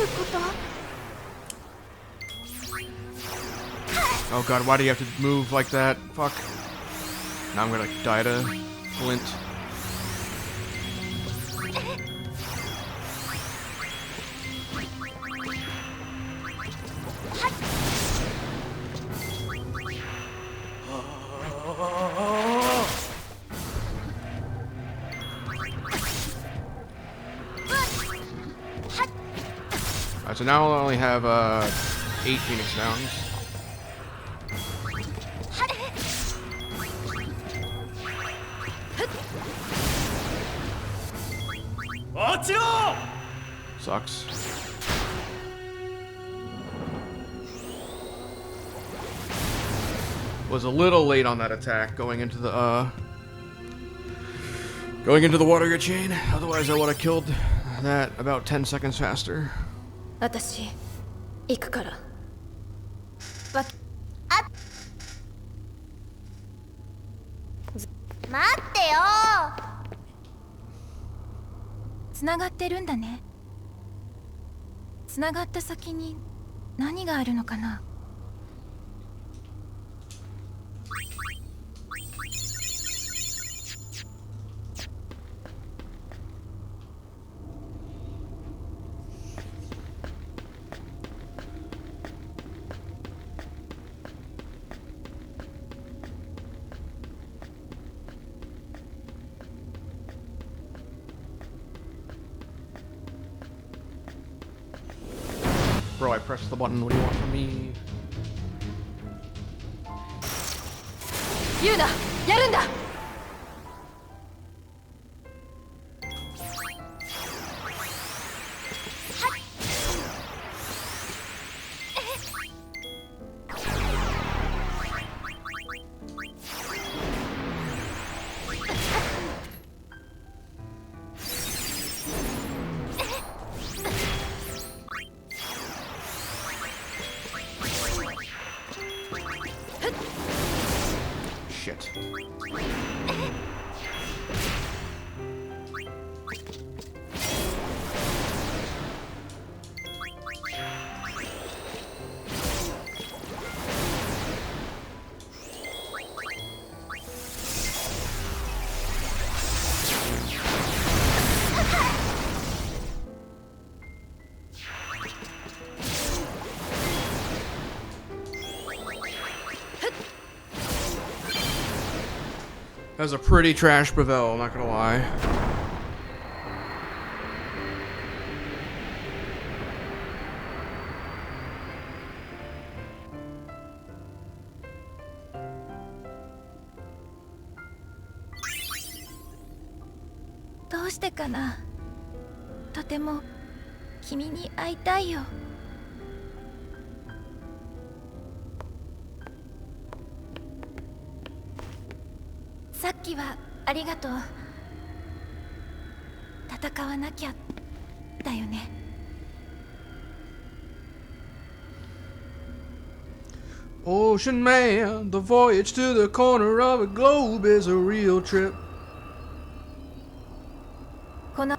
いうこと？ Oh god, why do you have to move like that? Fuck. Now I'm gonna die to Flint. Alright, so now I only have 8 Phoenix Downs. Sucks. Was a little late on that attack going into the Watergate chain. Otherwise I would have killed that about 10 seconds faster. 私行くから。待ってよ。つながってるんだね。つながった先に何があるのかな。Bro, I pressed the button. What do you want from me? ユウナ、やるんだ。Shit. That was a pretty trash Pavel, I'm not gonna lie. How どうしてかな。とても君に会いたいよ。さっきはありがとう。戦わなきゃだよね。Ocean man, the voyage to the corner of a globe is a real trip. この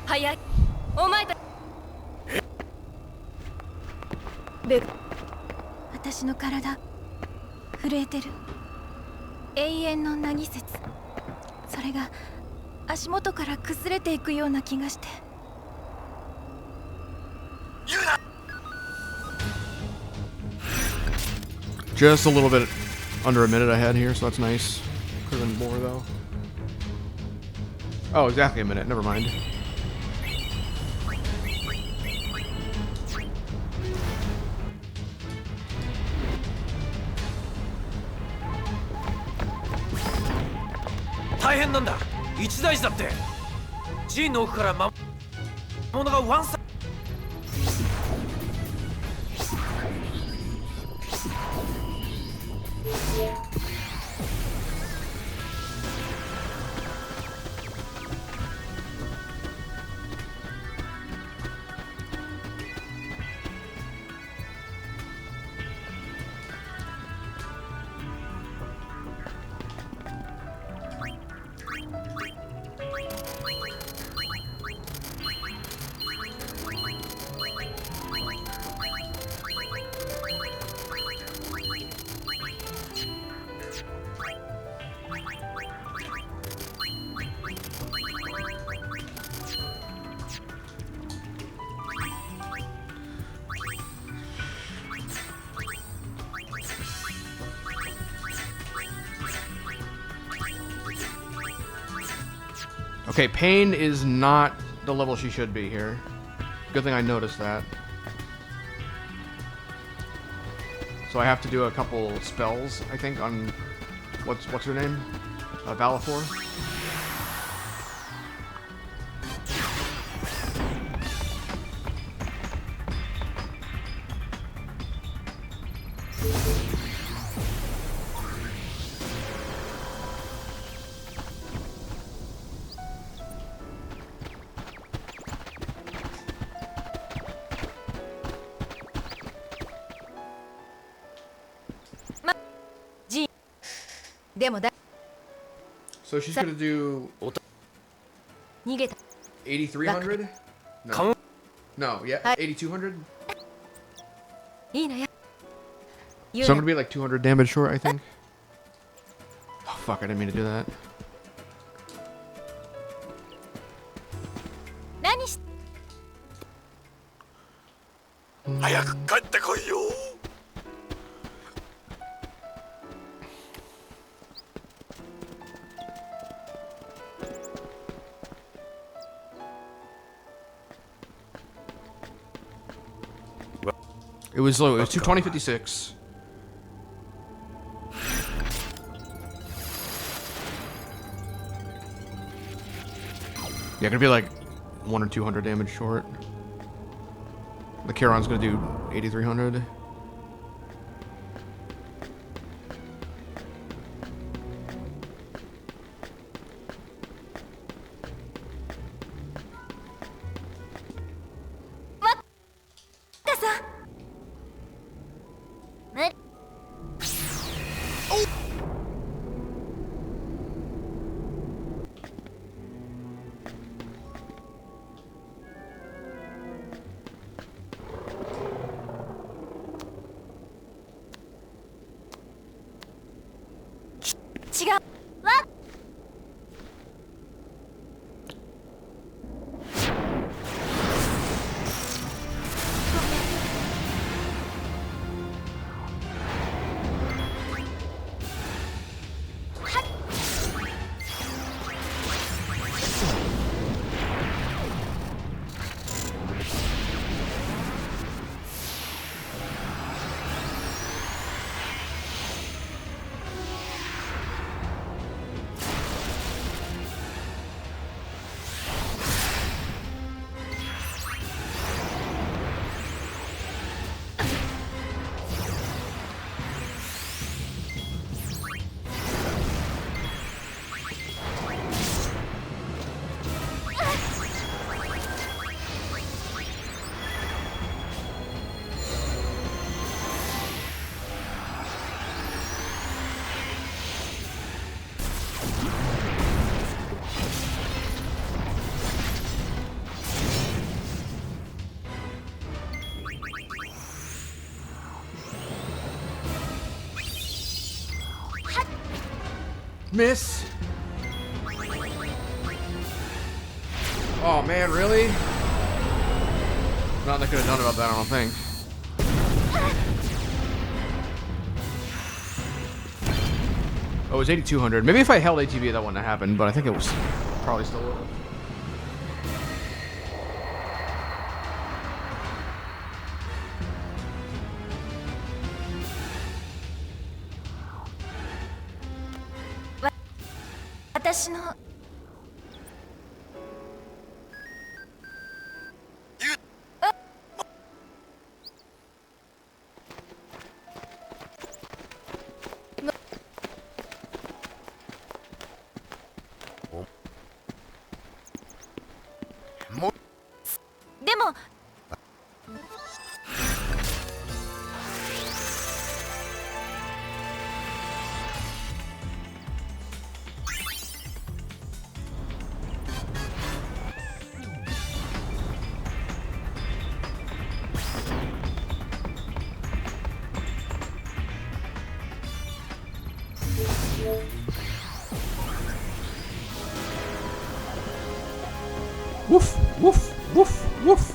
早い。お前たち。私の体震えてる。永遠の凪説。それが足元から崩れていくような気がして。Just a little bit under a minute ahead here, so that's nice. Could have been more though. Oh, exactly a minute. Never mind. Okay, Pain is not the level she should be here. Good thing I noticed that. So I have to do a couple spells, I think, on what's her name? Valafor. So she's gonna do 8,300? No. No, yeah, 8,200? So I'm gonna be like 200 damage short, I think. Oh fuck, I didn't mean to do that. 早く帰ってこいよ。 It was low. It was 2056. Yeah, gonna be like 100 or 200 damage short. The Charon's gonna do 8,300. Miss. Oh man, really? Nothing I could have done about that, I don't think. Oh, it was 8,200. Maybe if I held ATV that wouldn't have happened, but I think it was probably still would have. Woof, woof, woof, woof.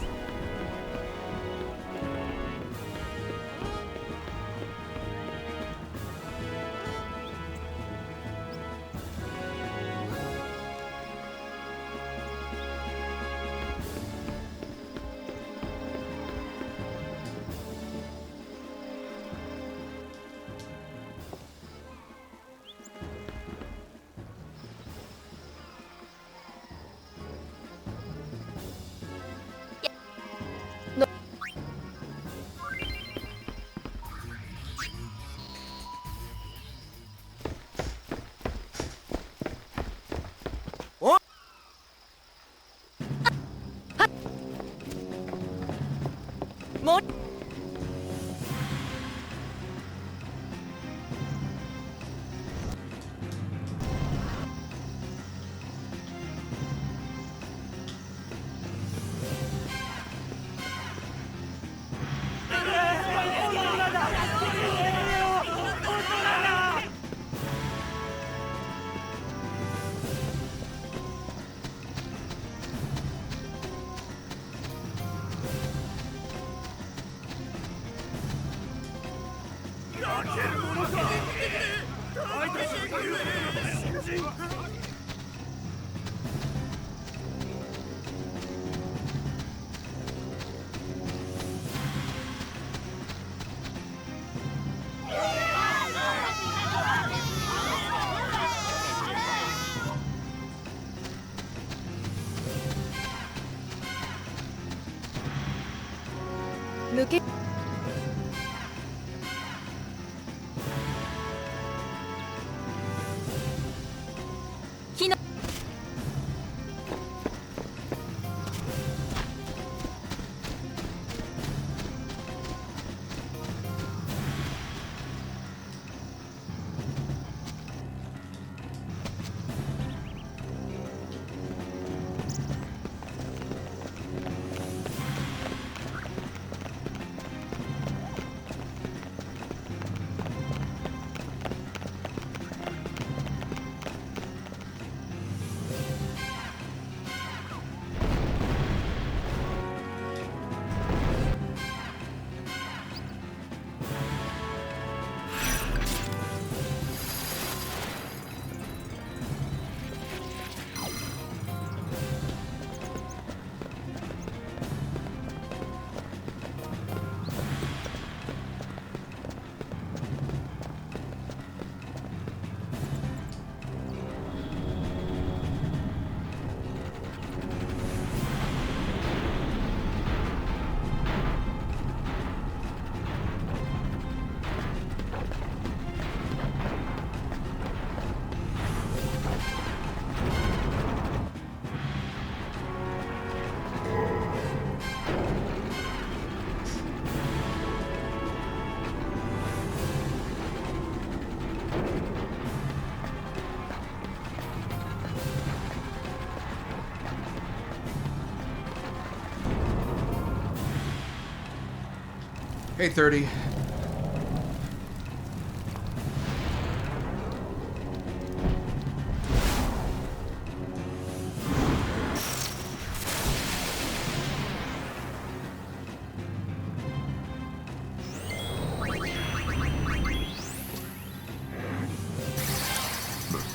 Hey, 30. Am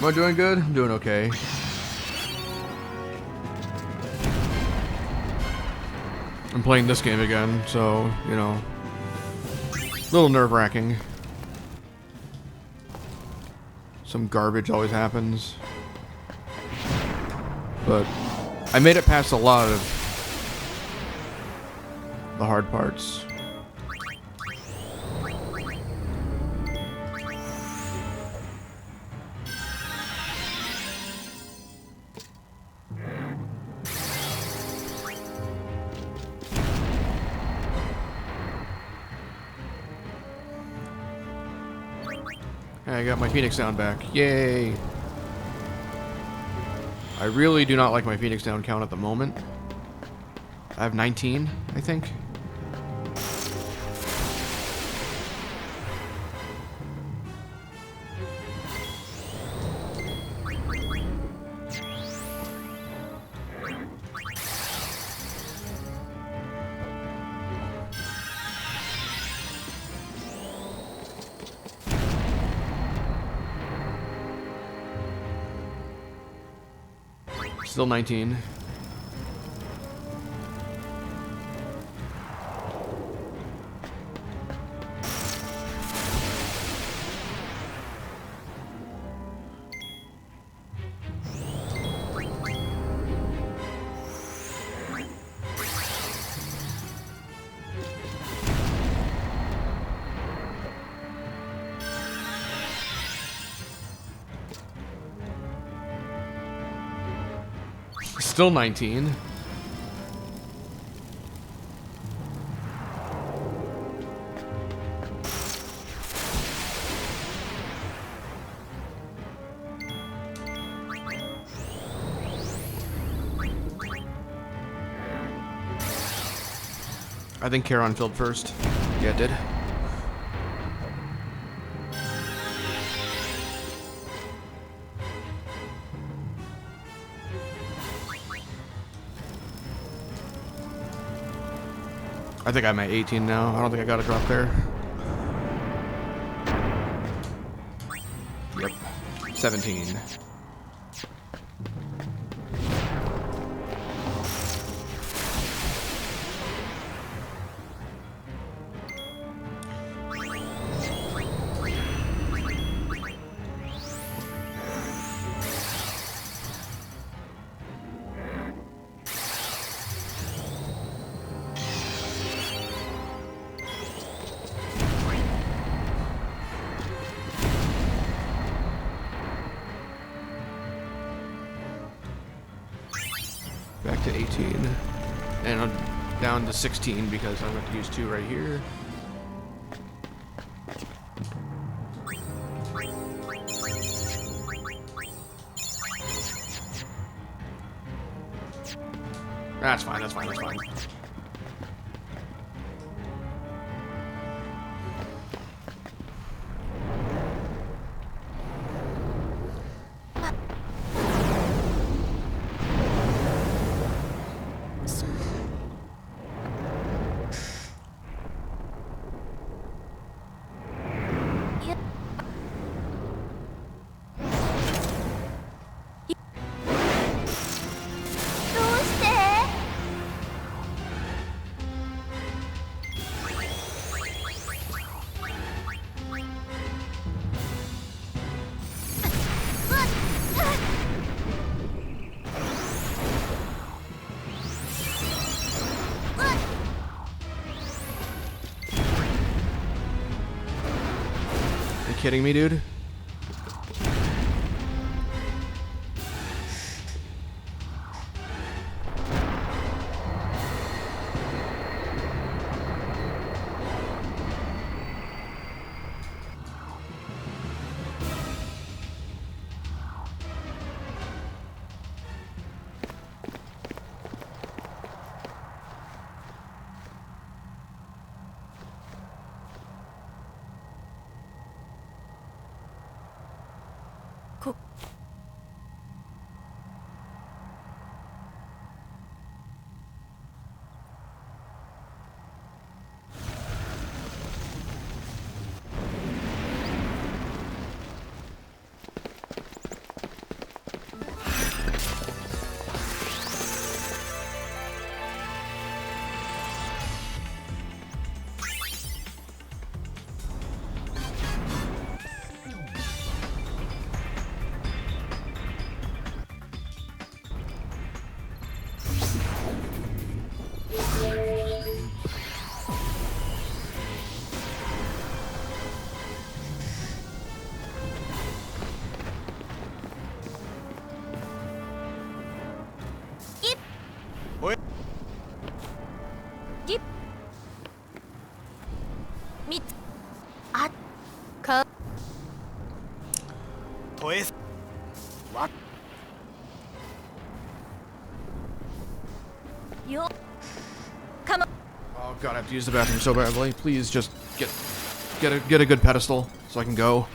I doing good? I'm doing okay. I'm playing this game again, so, you know, a little nerve-wracking. Some garbage always happens. But I made it past a lot of the hard parts. I got my Phoenix down back. Yay! I really do not like my Phoenix down count at the moment. I have 19, I think. Still 19. Still 19. I think Charon filled first. Yeah, it did. I think I'm at 18 now. I don't think I got a drop there. Yep. 17. Back to 18. And I'm down to 16 because I'm going to use 2 right here. That's fine, that's fine, that's fine. Kidding me, dude? Oh god, I have to use the bathroom so badly. Please just get a good pedestal so I can go.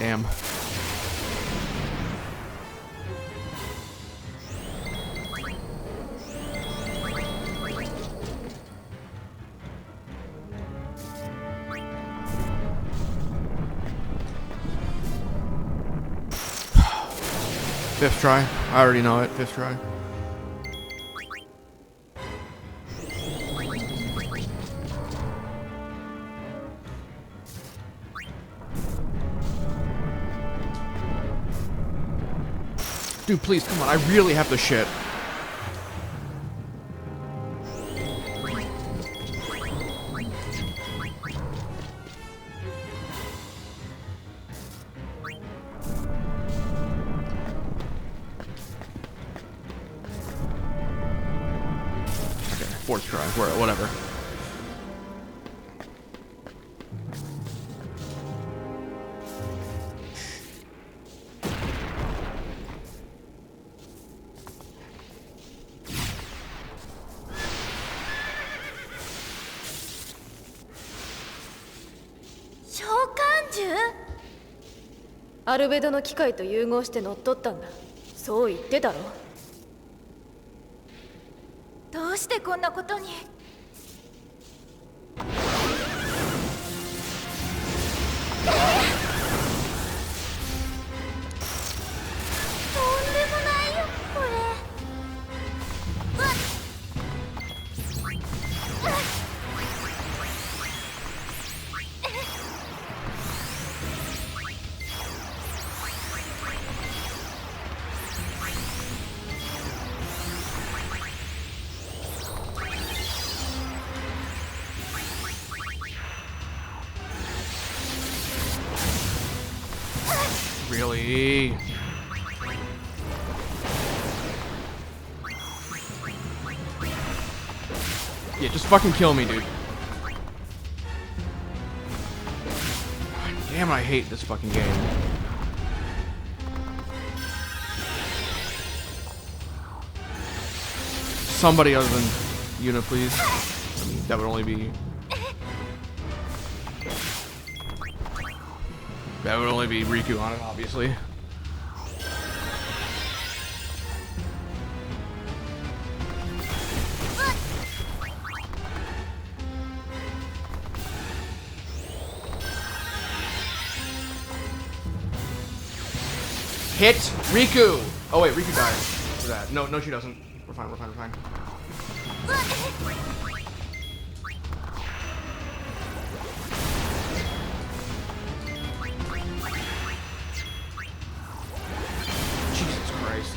Damn. Fifth try. I already know it. Fifth try. Dude, please, come on. I really have to shit. Okay, fourth try. Whatever. Shokanju? アルベドの機械と融合して乗っ取ったんだ。そう言ってたろ。どうしてこんなことに。とんでもないよこれ。Really? Yeah, just fucking kill me, dude. Damn, I hate this fucking game. Somebody other than Yuna, please. I mean, that would only be... That would only be Riku on it, obviously. Hit Riku! Oh wait, Riku died for that. No, she doesn't. We're fine. Jesus Christ.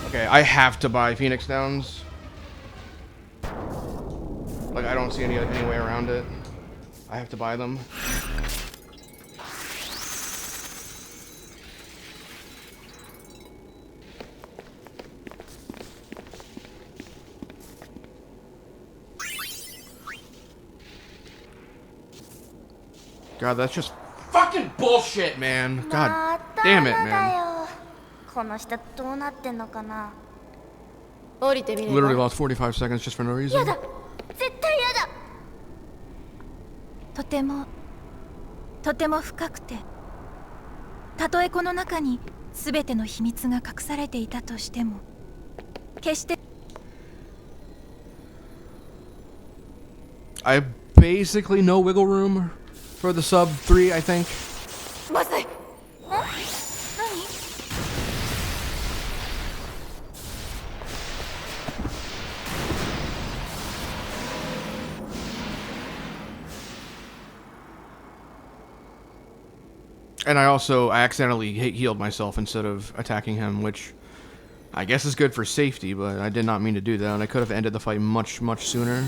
Okay, I have to buy Phoenix Downs. Like, I don't see any way around it. I have to buy them. God, that's just fucking bullshit, man. God damn it, man. この人どうなってんのかな。降りてみれば。 Literally lost 45 seconds just for no reason. やだ、絶対やだ。とても深くて、たとえこの中に全ての秘密が隠されていたとしても、決して。I have basically no wiggle room for the sub 3, I think. まずい。何？ And I accidentally healed myself instead of attacking him, which I guess is good for safety, but I did not mean to do that, and I could have ended the fight much sooner.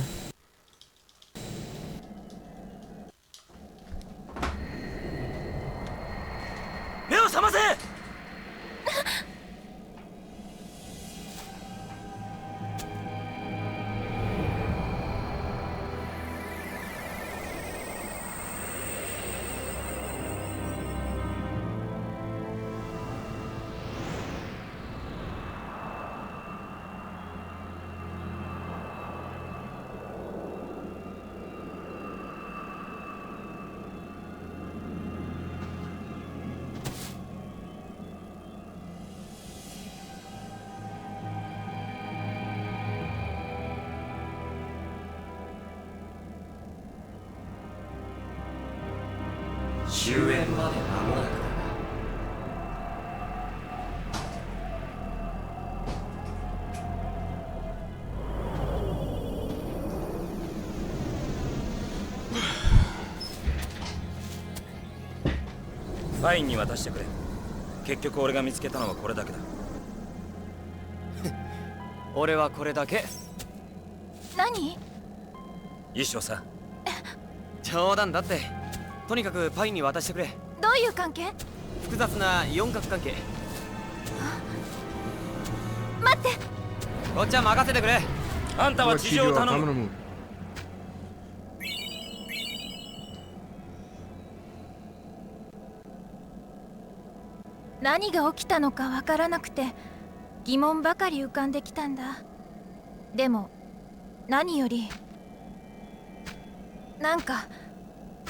終焉まで間もなくだ。ファインに渡してくれ。結局俺が見つけたのはこれだけだ。俺はこれだけ。何？一緒さ。冗談だって。とにかくパインに渡してくれ。どういう関係？複雑な四角関係。待って。こっちは任せてくれ。あんたは地上を頼む。何が起きたのかわからなくて疑問ばかり浮かんできたんだ。でも何よりなんか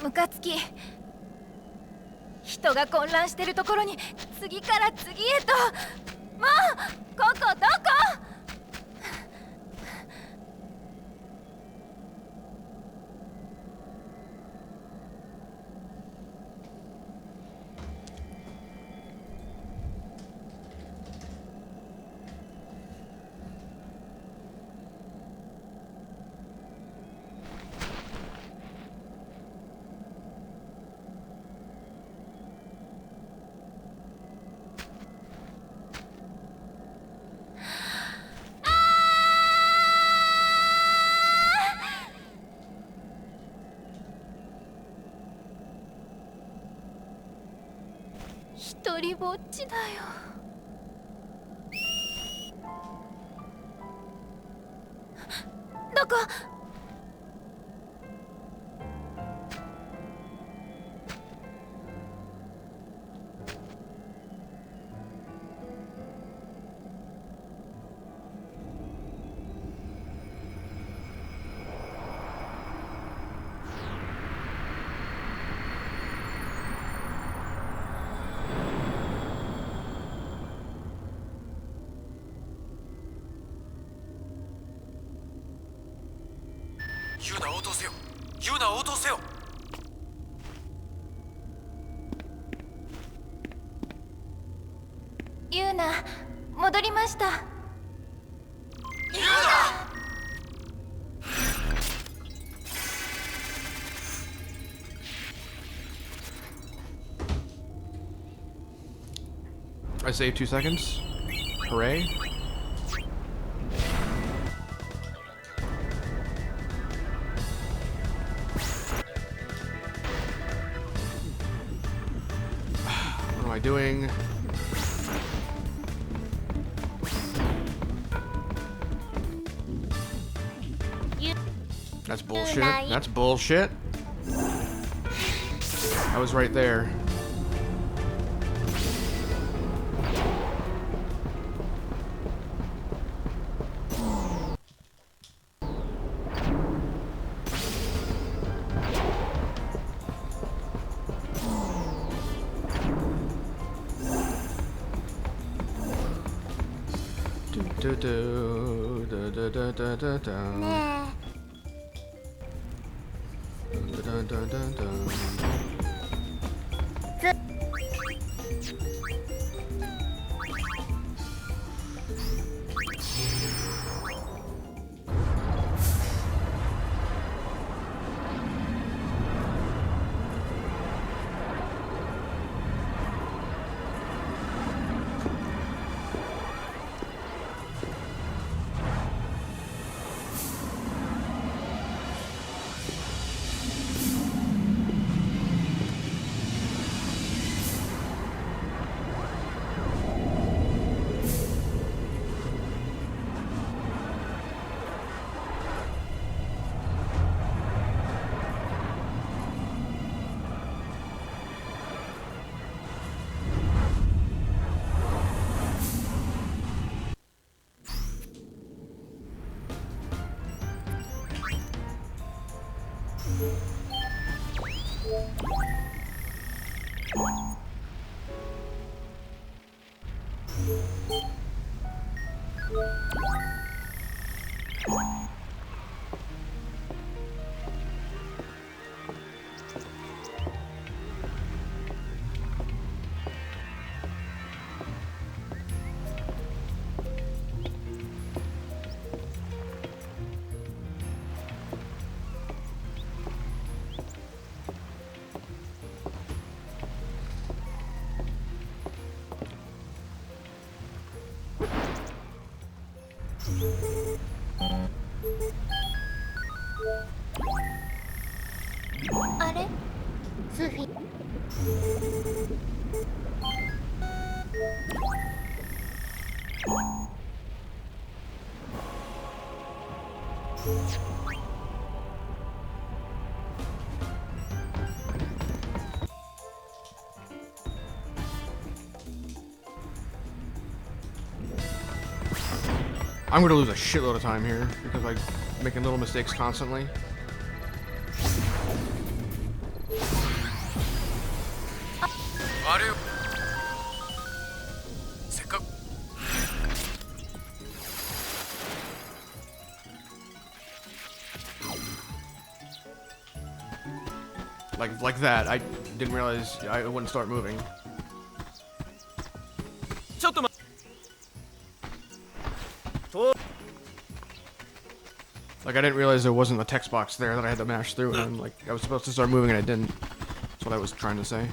ムカつき。人が混乱してるところに次から次へと。もうここどこ？一人ぼっちだよ。どこ？ユーナ応答せよ。ユーナ応答せよ。ユーナ戻りました。ユーナI saved 2 seconds. Hooray. What am I doing? That's bullshit. That's bullshit. I was right there. スフィ I'm gonna lose a shitload of time here because I'm making little mistakes constantly. Like that. I didn't realize I wouldn't start moving. Like I didn't realize there wasn't a text box there that I had to mash through, and like I was supposed to start moving and I didn't. That's what I was trying to say.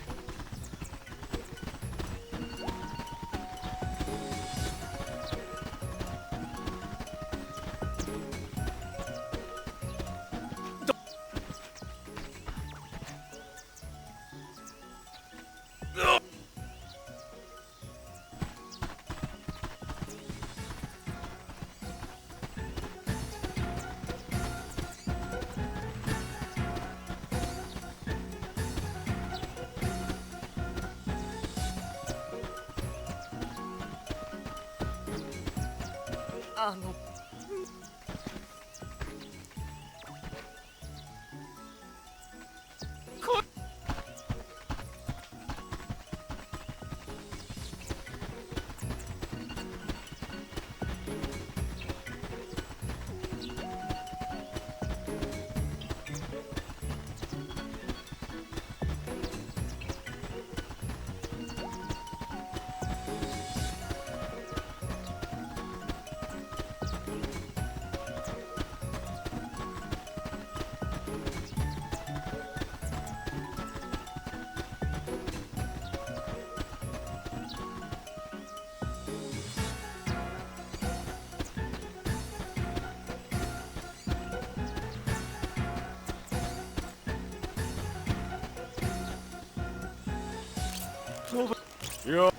Yeah.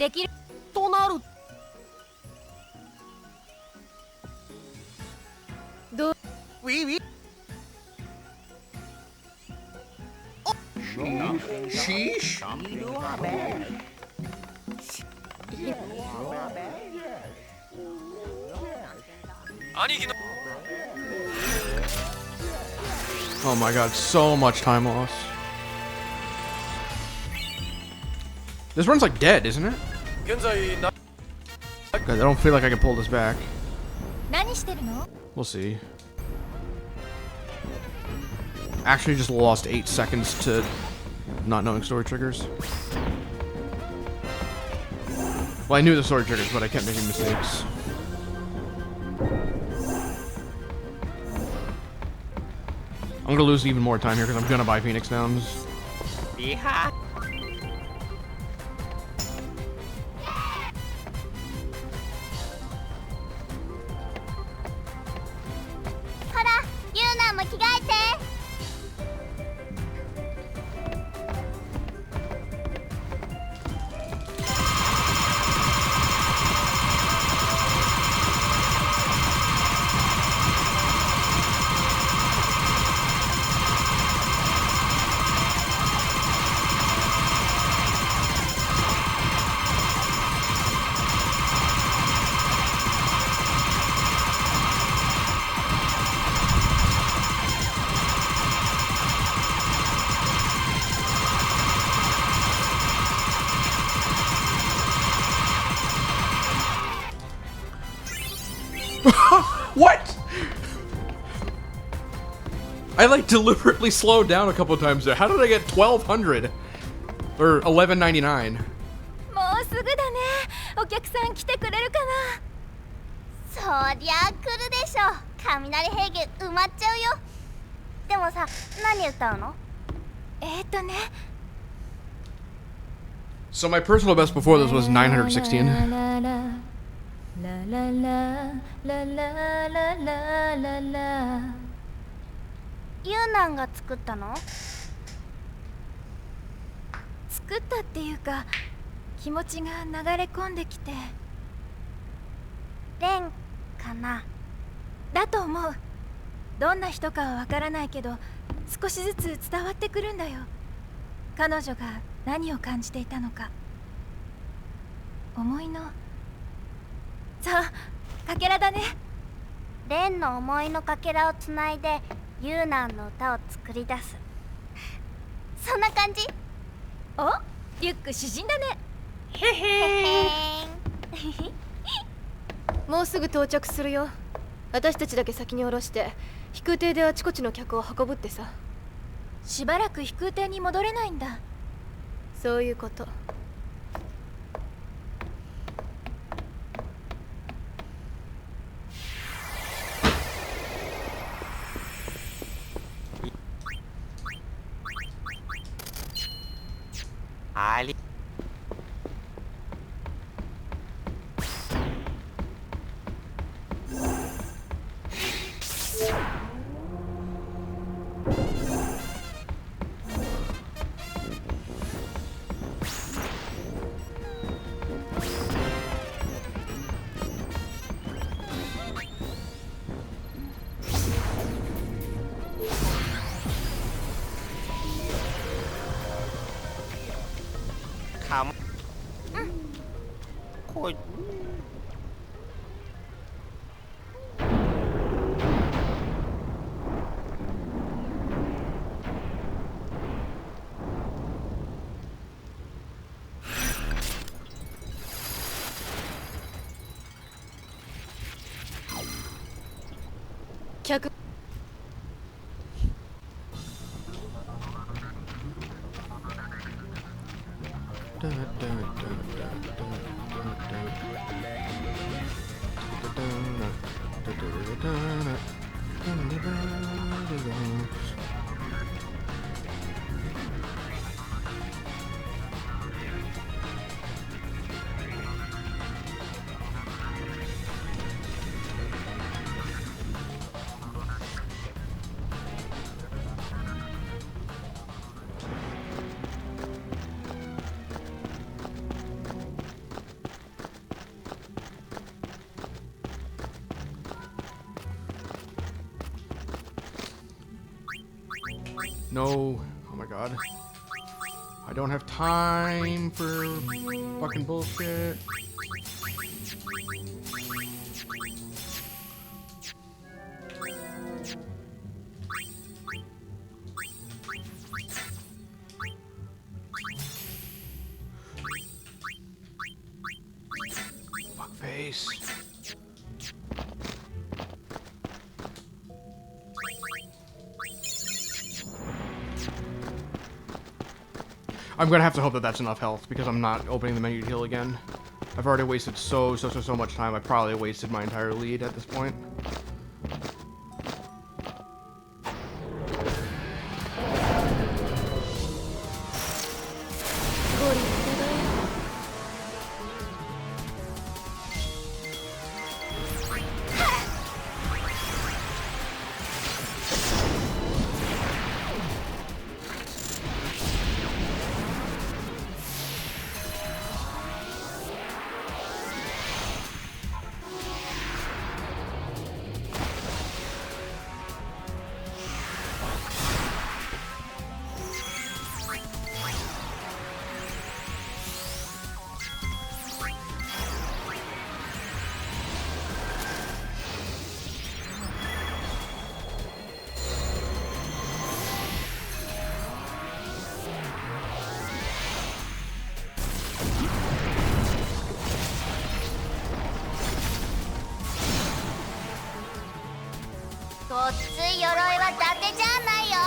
できるとなるどうウィウィ兄貴の Oh my god, so much time loss. This run's like dead, isn't it? 現在な God, I don't feel like I can pull this back. 何してるの？ We'll see. Actually just lost 8 seconds to not knowing story triggers. Well, I knew the story triggers, but I kept making mistakes. I'm gonna lose even more time here because I'm gonna buy Phoenix Downs. ほらユーナも着替えて。What? I like deliberately slowed down a couple times there. How did I get 1200 or 1199? もうすぐだね。お客さん来てくれるかな。そりゃ来るでしょ。雷平原埋まっちゃうよ。でもさ、何歌うの？ね。 So my personal best before this was 916. ラララララララララ。ユーナンが作ったの？作ったっていうか気持ちが流れ込んできて。レンかな。だと思う。どんな人かはわからないけど少しずつ伝わってくるんだよ。彼女が何を感じていたのか。思いのそうかけらだね。レンの思いのかけらをつないでユーナンの歌を作り出す。そんな感じ。お、リュック詩人だね。へへーん。もうすぐ到着するよ。私たちだけ先に降ろして飛空艇であちこちの客を運ぶってさ。しばらく飛空艇に戻れないんだ。そういうこと。ありかも。こい。客 No. Oh my god. I don't have time for fucking bullshit. Fuck face. I'm gonna have to hope that that's enough health because I'm not opening the menu to heal again. I've already wasted so much time. I probably wasted my entire lead at this point.ごっつい鎧は伊達じゃないよ。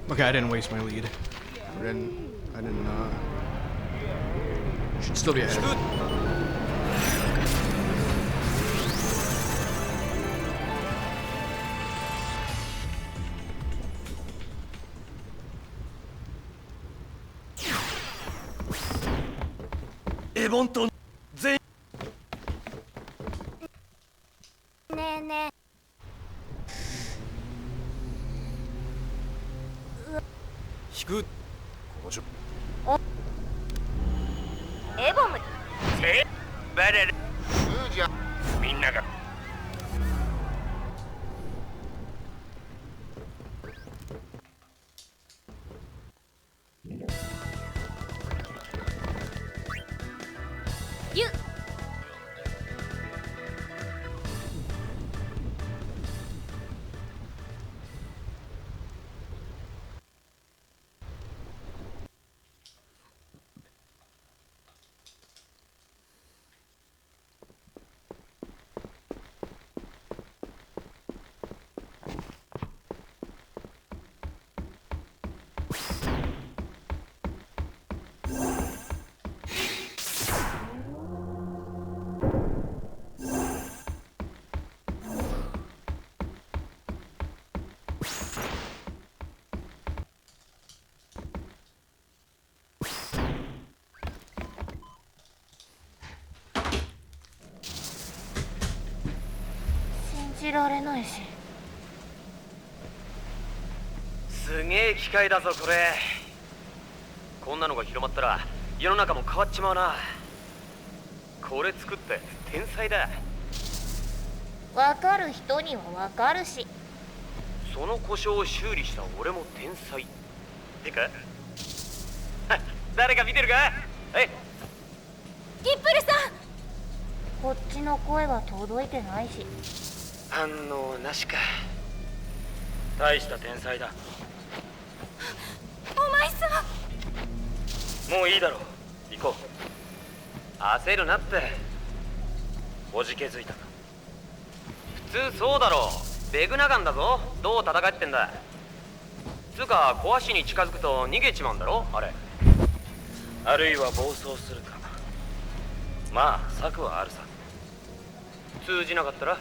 Okay, I didn't waste my lead. I didn't, should still be ahead. Ebonton ねえね引くえ、エボムバレルみんながゆ信じられないし。すげえ機械だぞこれ。こんなのが広まったら世の中も変わっちまうな。これ作ったやつ天才だ。わかる人にはわかるし。その故障を修理した俺も天才てか誰か見てるか。えギップルさん、こっちの声は届いてないし。反応なしか。大した天才だ。お前さん。もういいだろう、行こう。焦るなって。おじけづいたか。普通そうだろう。ベグナガンだぞ。どう戦ってんだ。つうか壊しに近づくと逃げちまうんだろあれ。あるいは暴走するか。まあ策はあるさ。通じなかったら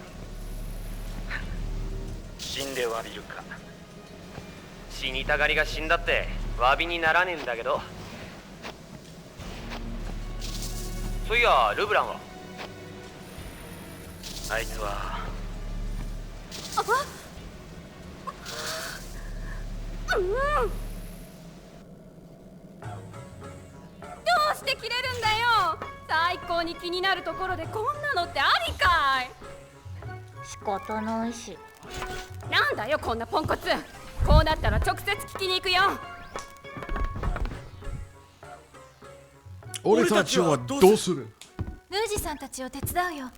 死んで詫びるか。死にたがりが死んだって詫びにならねえんだけど。そういやルブランは。あいつはどうして切れるんだよ。最高に気になるところでこんなのってありかい。仕方ないし。なんだよこんなポンコツ。こうなったら直接聞きに行くよ。俺たちはどうする？ルージさんたちを手伝うよ。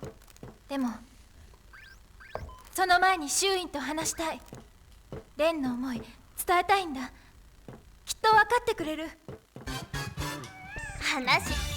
でもその前にシューインと話したい。レンの思い伝えたいんだ。きっと分かってくれる。話。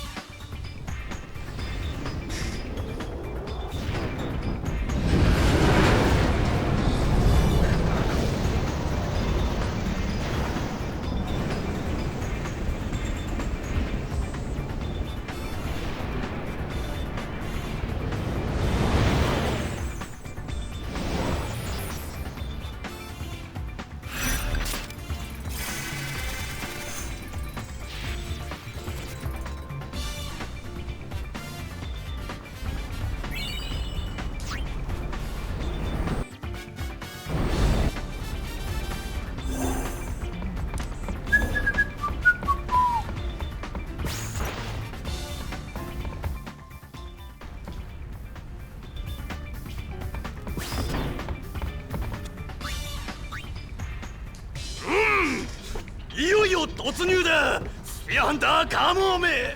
いよいよ突入だ。スピアハンターカモーメ。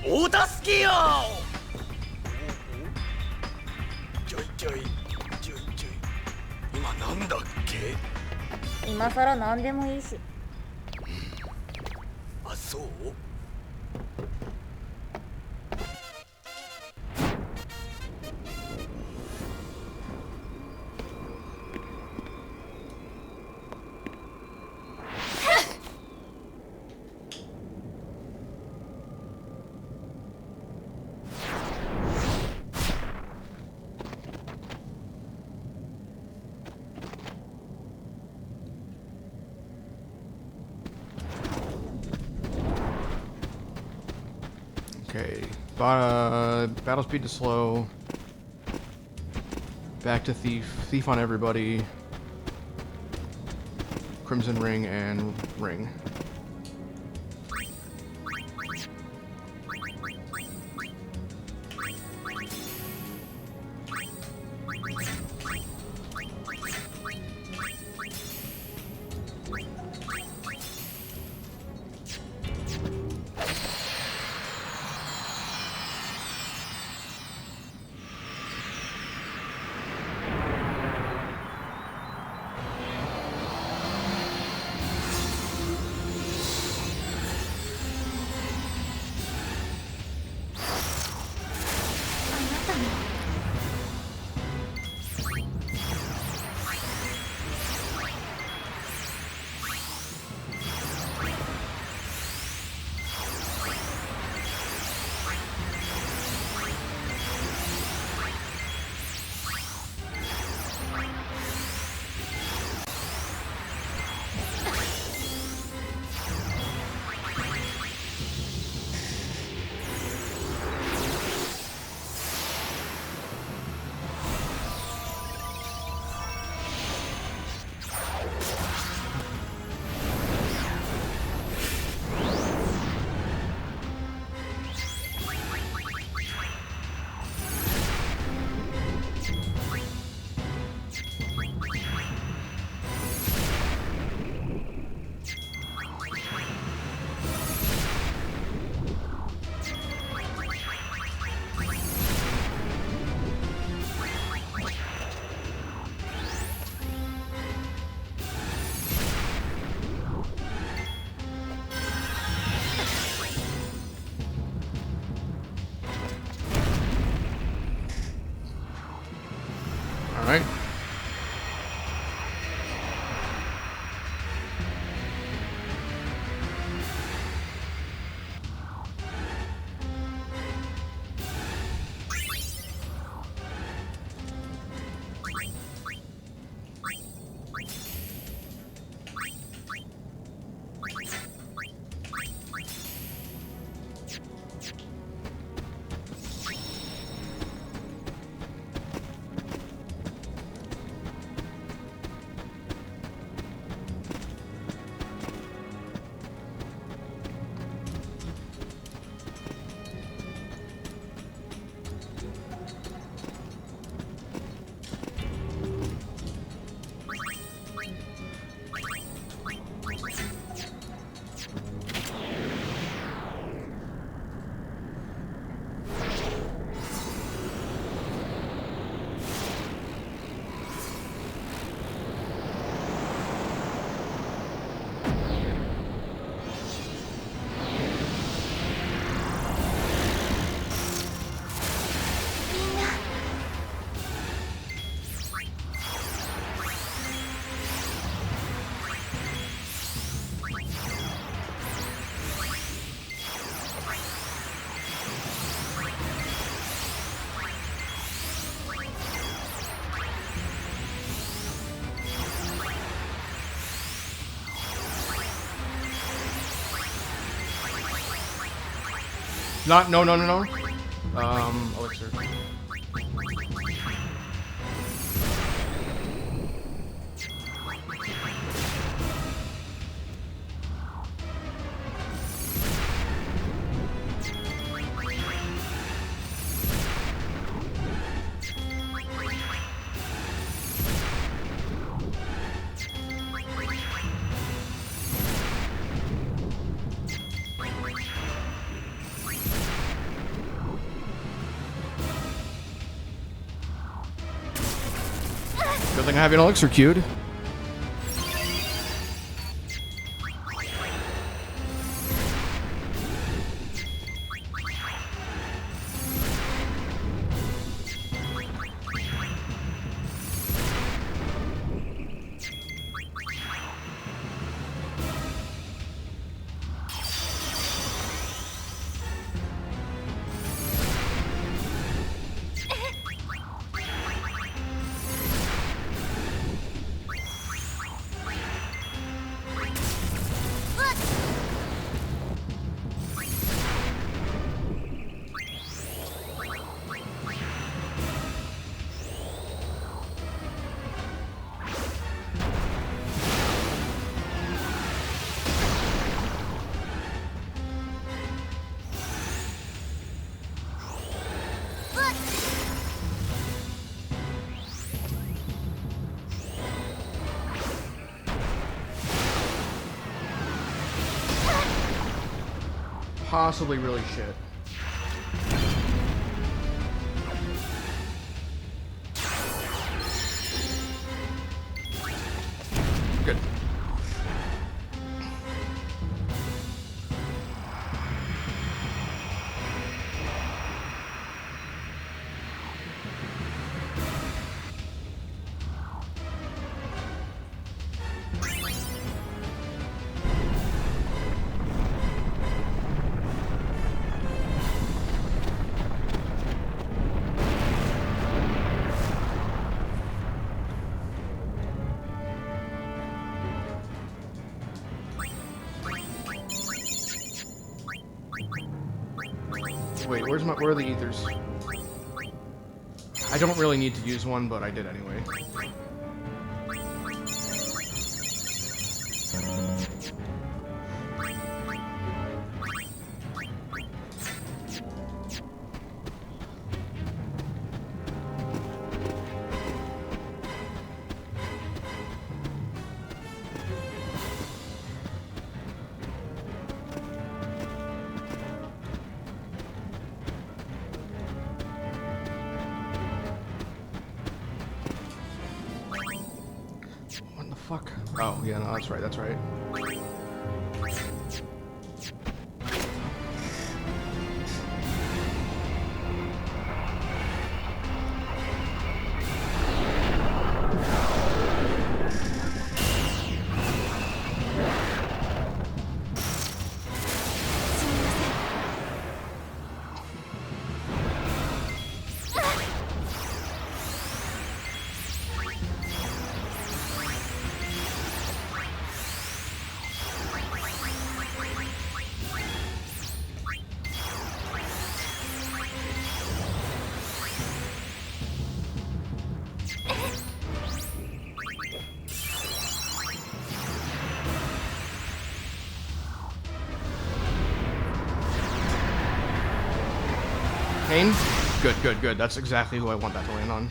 お助けよ。ちょいちょい今なんだっけ。今さら何でもいいし。あ、そう。Okay, battle speed to slow. Back to thief. Thief on everybody. Crimson ring and ring. not. No. Elixir. Good thing I have an elixir queued. Possibly really shit. Good. Wait, where are the ethers? I don't really need to use one, but I did anyway. Fuck. Oh, yeah, no, that's right, that's right. Pain? Good, good, good. That's exactly who I want that to land on.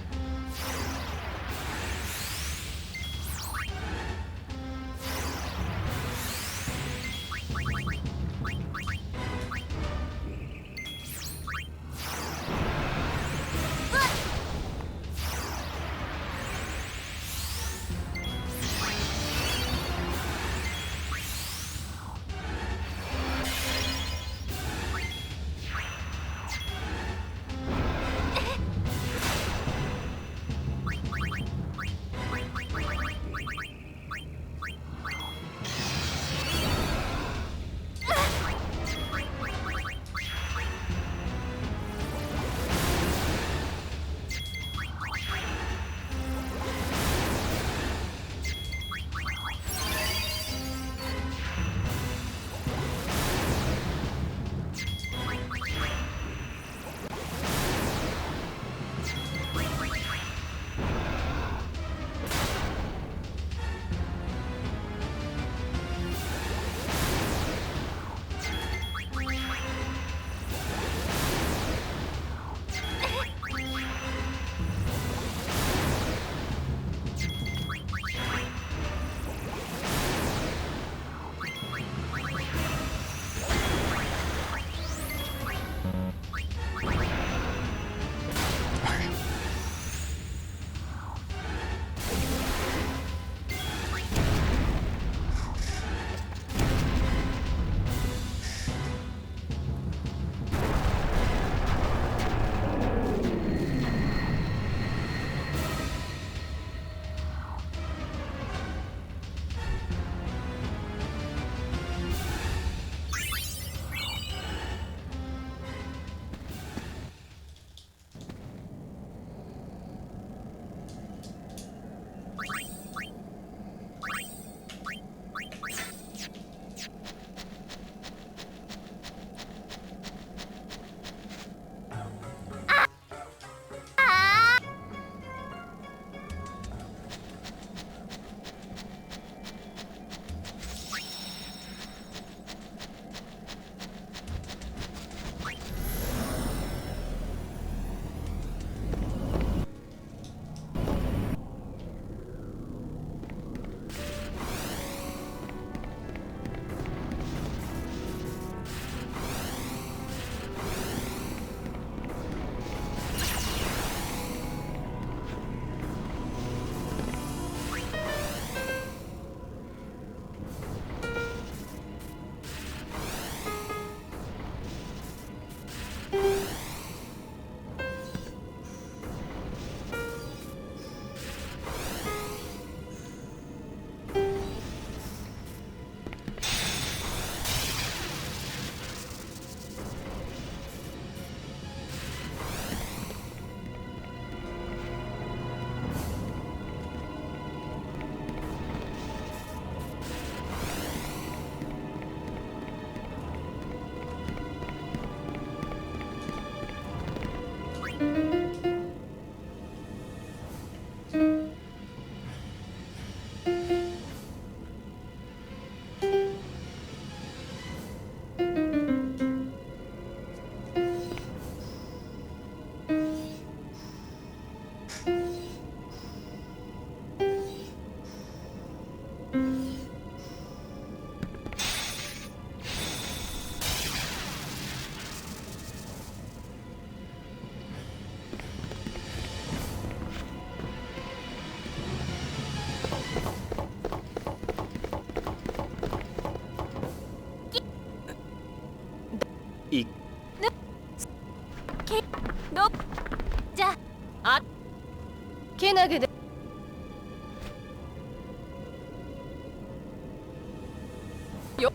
よ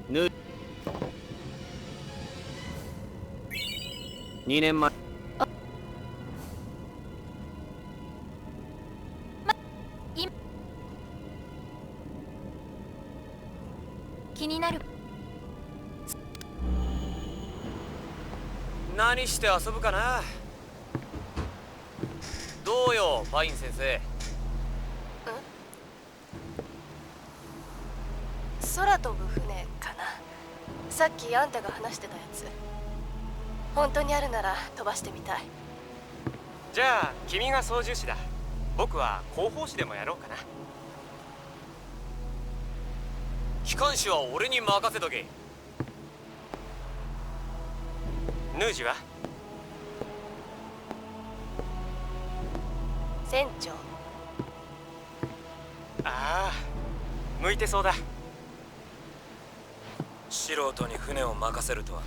ぬ2年前気になる。何して遊ぶかな。どうよパイン先生。空飛ぶ船かな。さっきあんたが話してたやつ。本当にあるなら飛ばしてみたい。じゃあ君が操縦士だ。僕は広報士でもやろうかな。機関士は俺に任せとけ。ヌージは船長。ああ、向いてそうだ。素人に船を任せるとは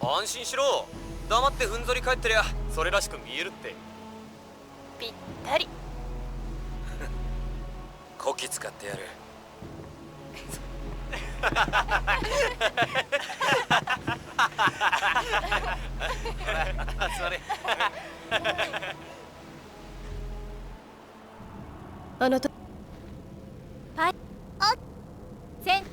な。安心しろ。黙ってふんぞり返ってりゃそれらしく見えるって。ぴったり。こき使ってやる。座れ。あなたはい。あ、船。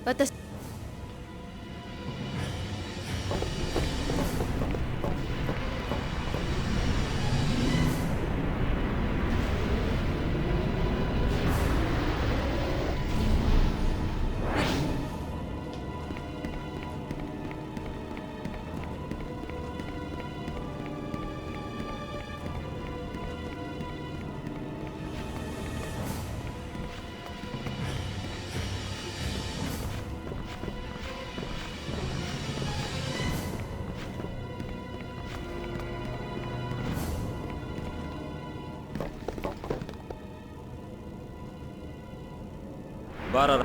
私バララ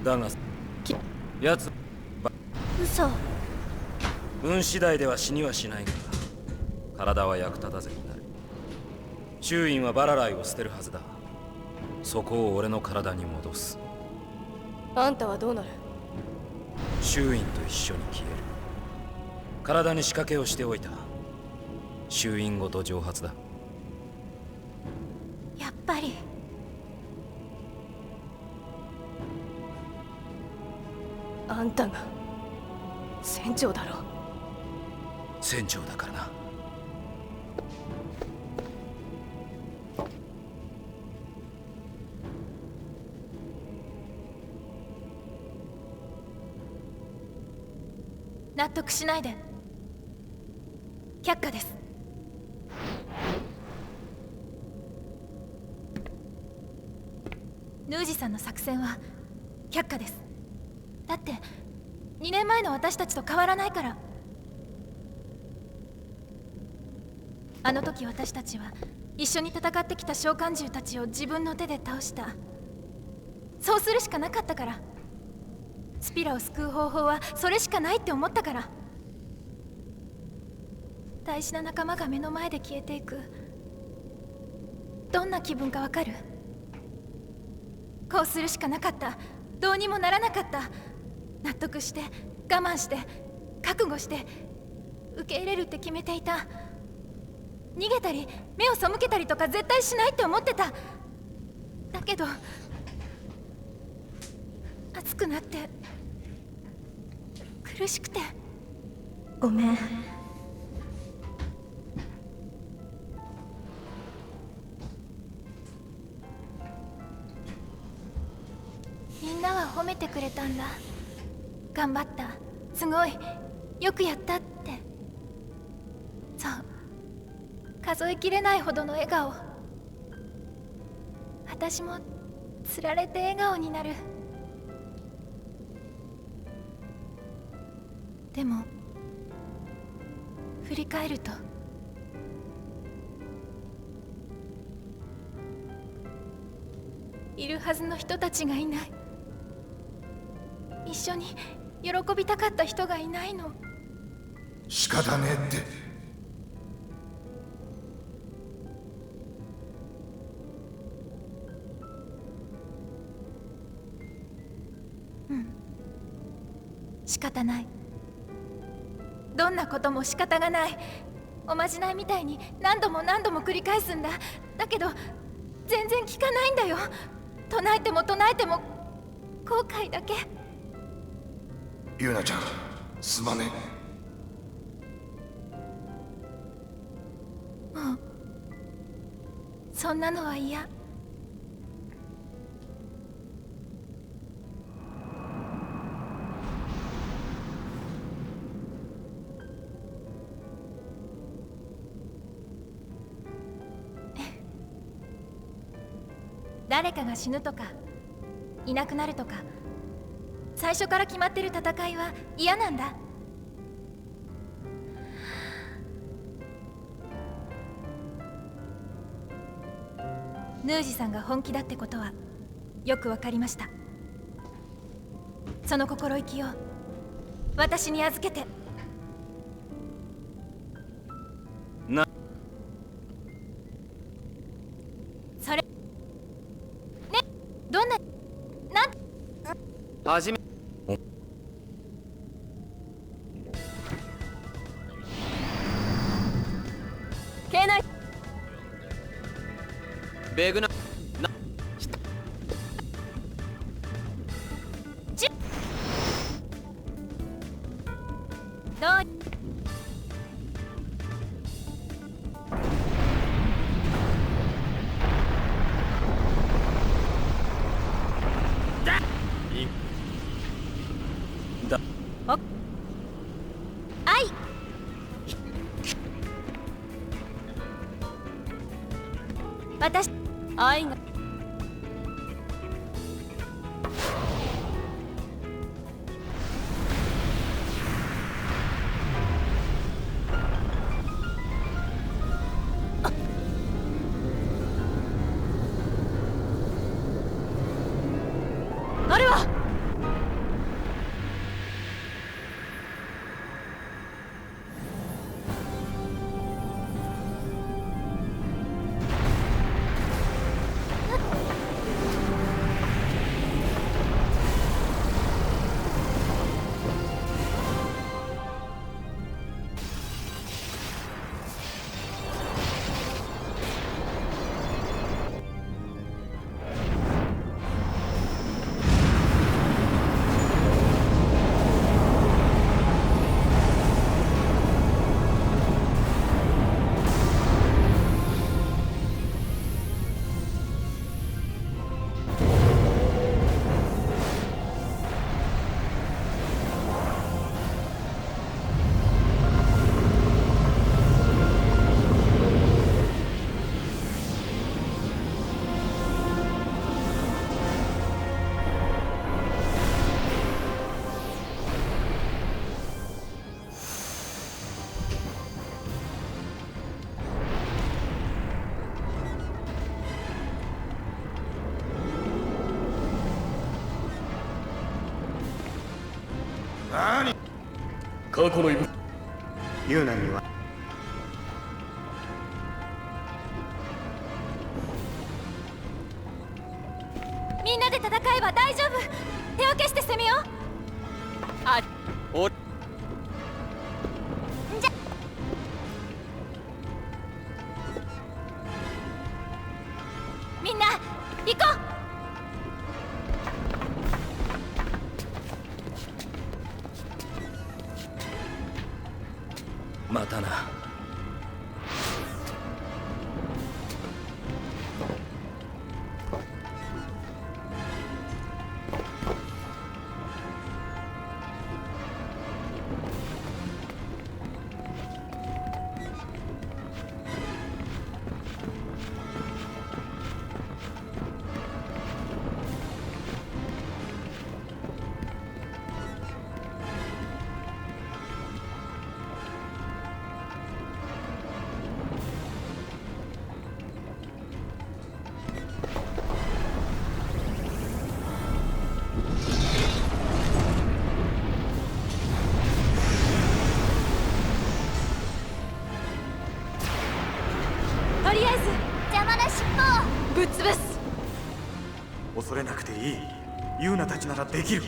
だが奴嘘。運次第では死にはしないが体は役立たずになる。周囲はバラライを捨てるはずだ。そこを俺の体に戻す。あんたはどうなる？周囲と一緒に消える。体に仕掛けをしておいた。周囲ごと蒸発だ。やっぱりあんたが船長だろ。船長だからな。納得しないで。却下です。ヌージさんの作戦は却下です。だって2年前の私たちと変わらないから。あの時私たちは一緒に戦ってきた召喚獣たちを自分の手で倒した。そうするしかなかったから。スピラを救う方法はそれしかないって思ったから。大事な仲間が目の前で消えていく。どんな気分かわかる？こうするしかなかった。どうにもならなかった。納得して我慢して覚悟して受け入れるって決めていた。逃げたり目を背けたりとか絶対しないって思ってた。だけど熱くなって苦しくてごめん。みんなは褒めてくれたんだ。頑張った、すごい、よくやったって。そう、数えきれないほどの笑顔。私もつられて笑顔になる。でも振り返るといるはずの人たちがいない。一緒に喜びたかった人がいないの。仕方ねえって。うん、仕方ない。どんなことも仕方がない。おまじないみたいに何度も何度も繰り返すんだ。だけど全然効かないんだよ。唱えても唱えても後悔だけ。ユーナちゃん、すまねえ。もうそんなのは嫌。誰かが死ぬとかいなくなるとか最初から決まってる戦いは嫌なんだ。ヌージさんが本気だってことはよくわかりました。その心意気を私に預けて。なそれね、どんななんはじめけないベグナどうだお愛私愛があれは何過去の遺物ユーナにはみんなで戦えば大丈夫。手を消して攻めよう。あおじゃみんな行こまたな。う。とりあえず邪魔な尻尾をぶっ潰す。恐れなくていい。ユーナたちならできる。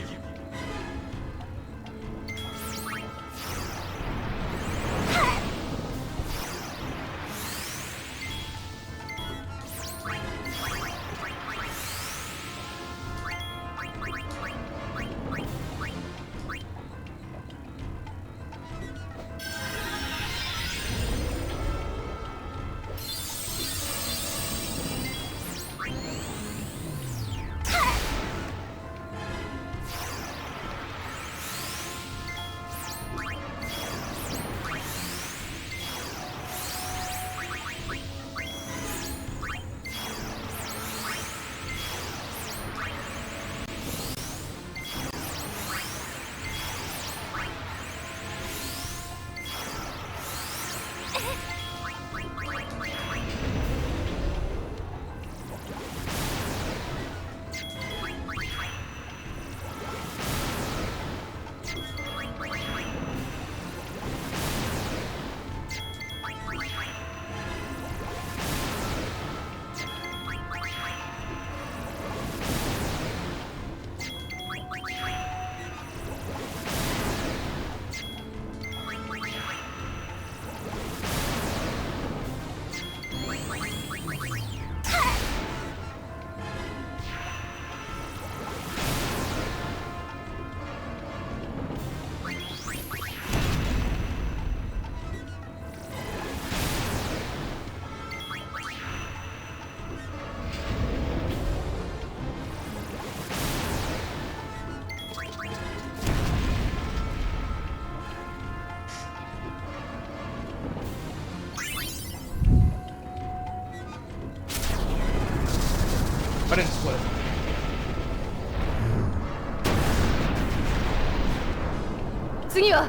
I didn't split.次は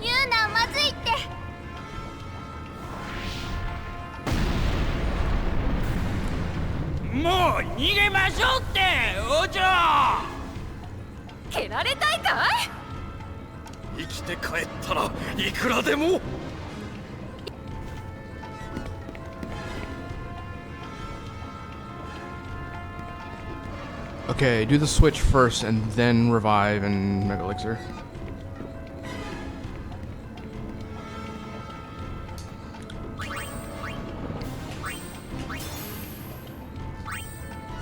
ユーナまずいって。もう逃げましょうって王女。蹴られたいかい？生きて帰ったらいくらでも。Okay, do the switch first and then revive and Mega Elixir.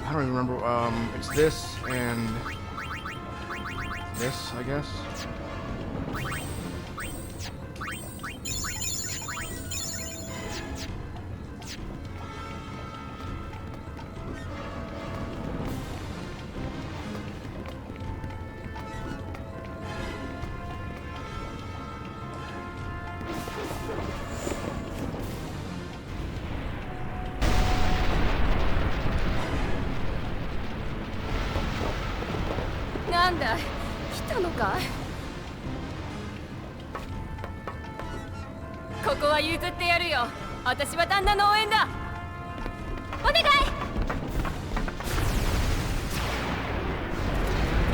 I don't even remember. It's this and this, I guess.なんだ来たのかい？ここは譲ってやるよ。私は旦那の応援だ。お願い。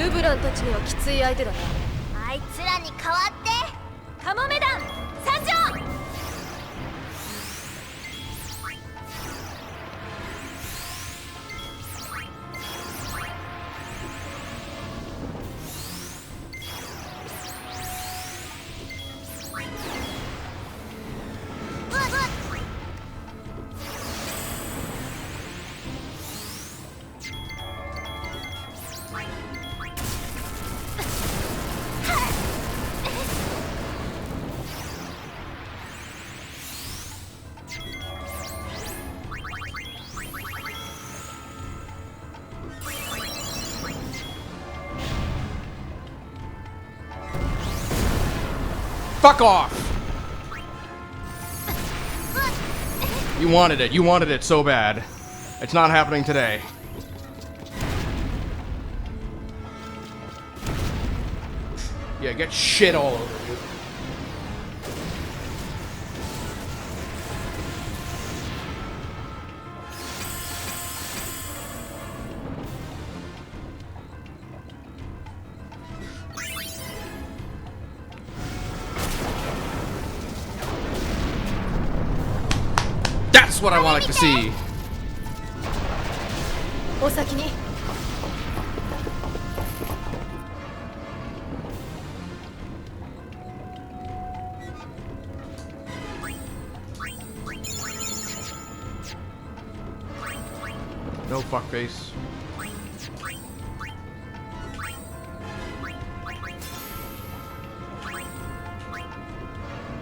ルブランたちにはきつい相手だな。あいつらに代わってカモメ団参上。Fuck off! You wanted it. You wanted it so bad. It's not happening today. Yeah, get shit all over you. That's what I wanted to see. お先に。No fuckface.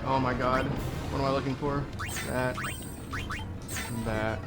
Oh my god. What am I looking for? That. And that.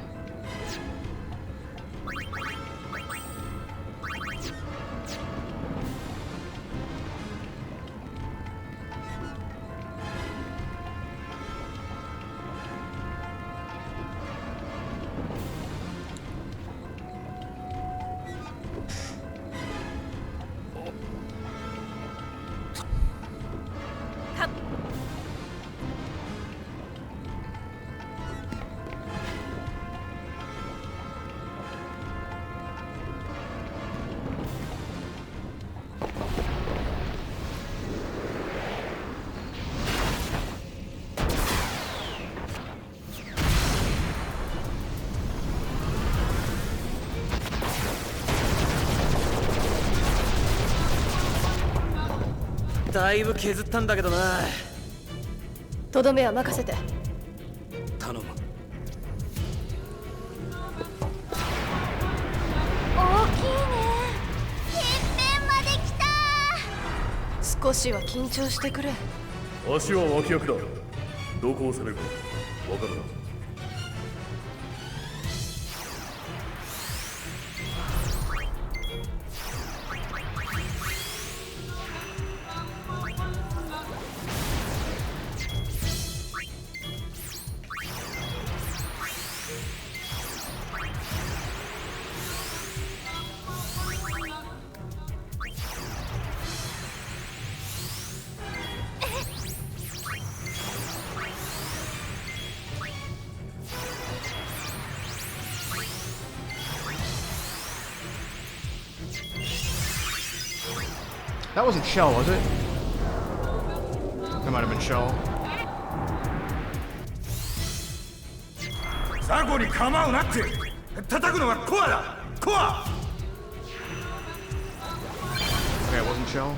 Daibu だいぶ削ったんだけどな。とどめは任せて。頼む。大きいね。てっぺんまで来た。少しは緊張してくれ。足は脇役だ。どこを攻めるか分からない。That wasn't Shell, was it? That might have been Shell. ザコに構うなって。叩くのはコアだ。コア。Okay, it wasn't Shell.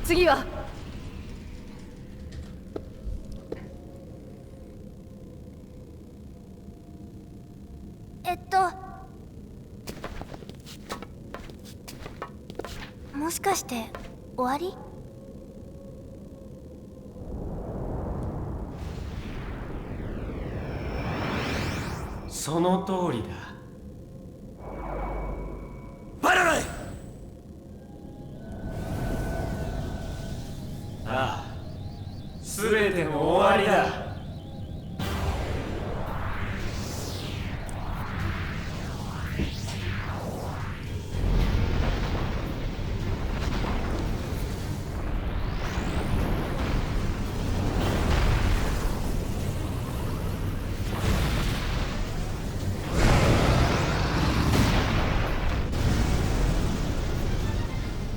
次はもしかして終わり？その通りだ。バラライ。ああ、すべても終わりだ。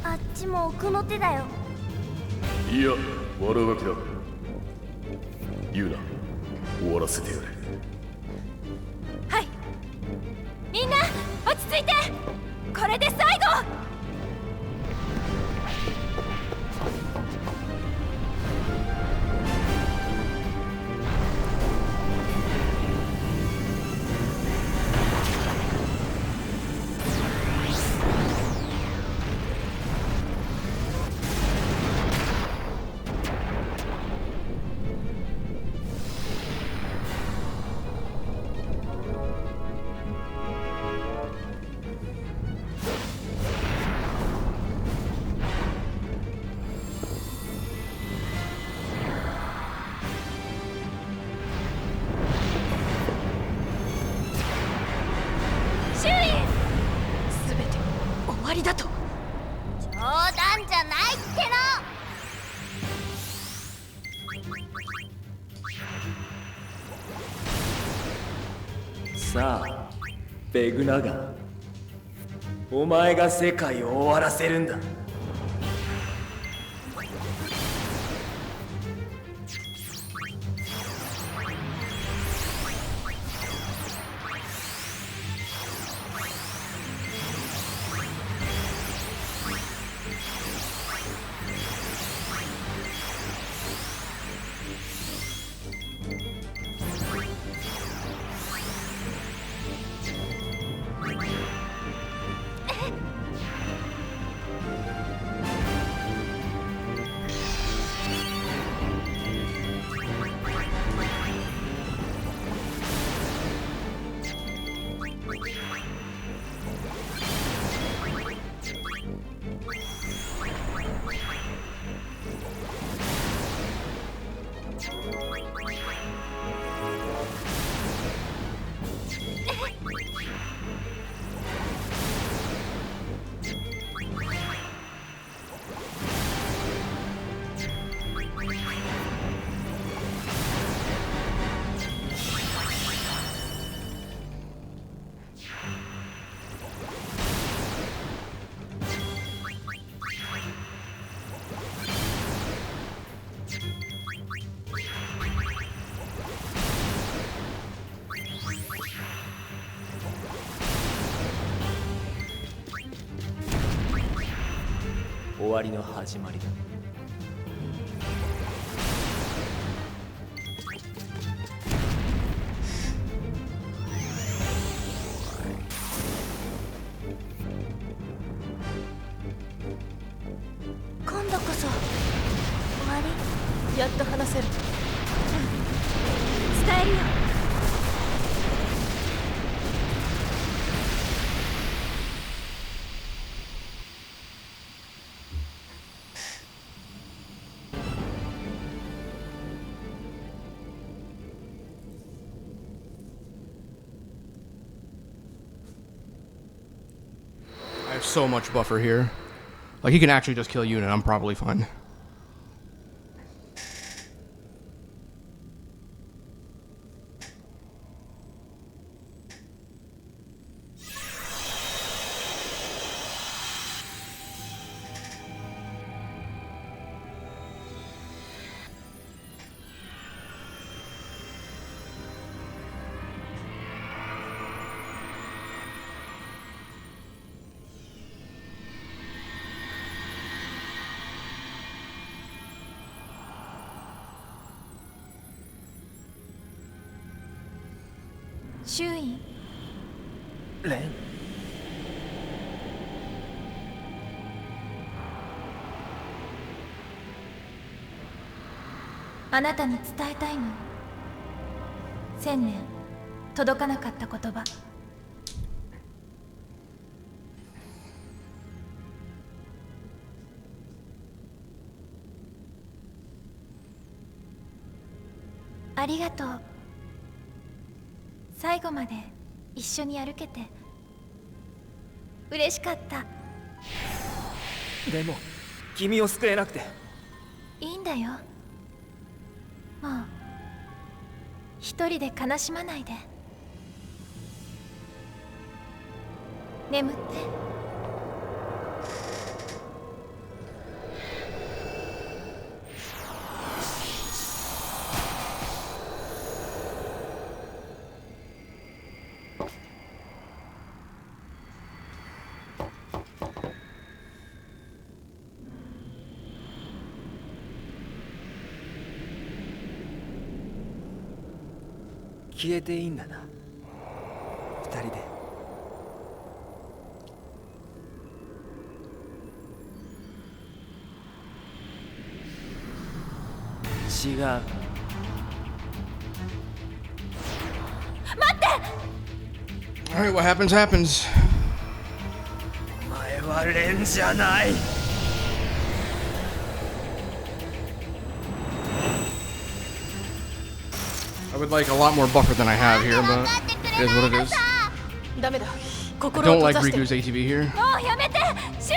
あっちも奥の手だよ。いや、悪ガキだ。言うな、終わらせてやれ。はい、みんな落ち着いて。これで最後。終わりだと。冗談じゃないっての。さあ、ベグナガン、お前が世界を終わらせるんだ。終わりの始まりだ。今度こそ終わり。やっと話せる。伝えるよ。I have so much buffer here. Like, he can actually just kill Yuna, I'm probably fine.周囲レン。あなたに伝えたいの。1000年届かなかった言葉。ありがとう。最後まで一緒に歩けて嬉しかった。でも君を救えなくて。いいんだよ。もう一人で悲しまないで。眠って。消えていいんだな、二人で。違う。待って。 Alright, what happens, happens. お前はレンじゃない。I would like a lot more buffer than I have here, but it is what it is. ダメだ。 I 心 don't を閉 like ざして。 Riku's ATB here. もうやめて、周囲。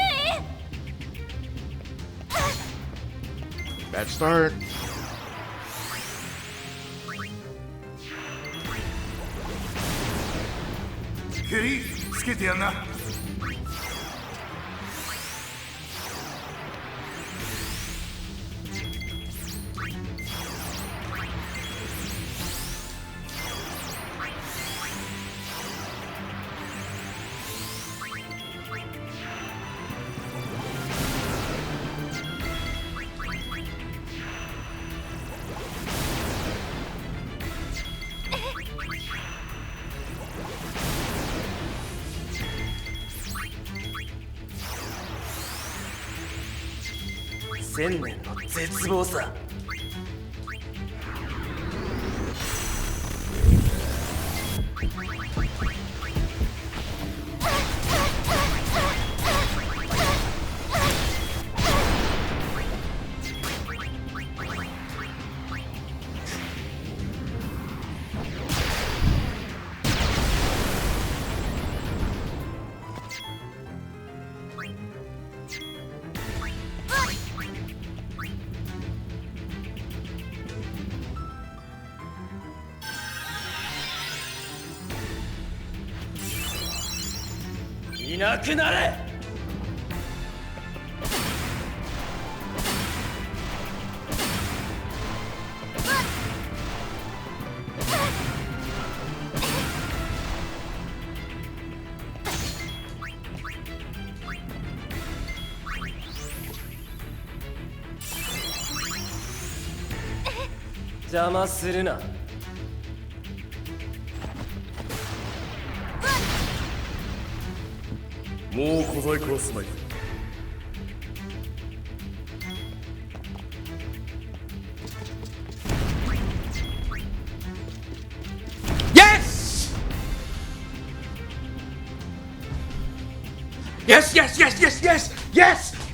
Bad start. 蹴りつけてやんな。1000年の絶望さ。いなくなれ。邪魔するな。もう小細工はすまい。Yes! Yes, yes, yes, yes, yes, yes!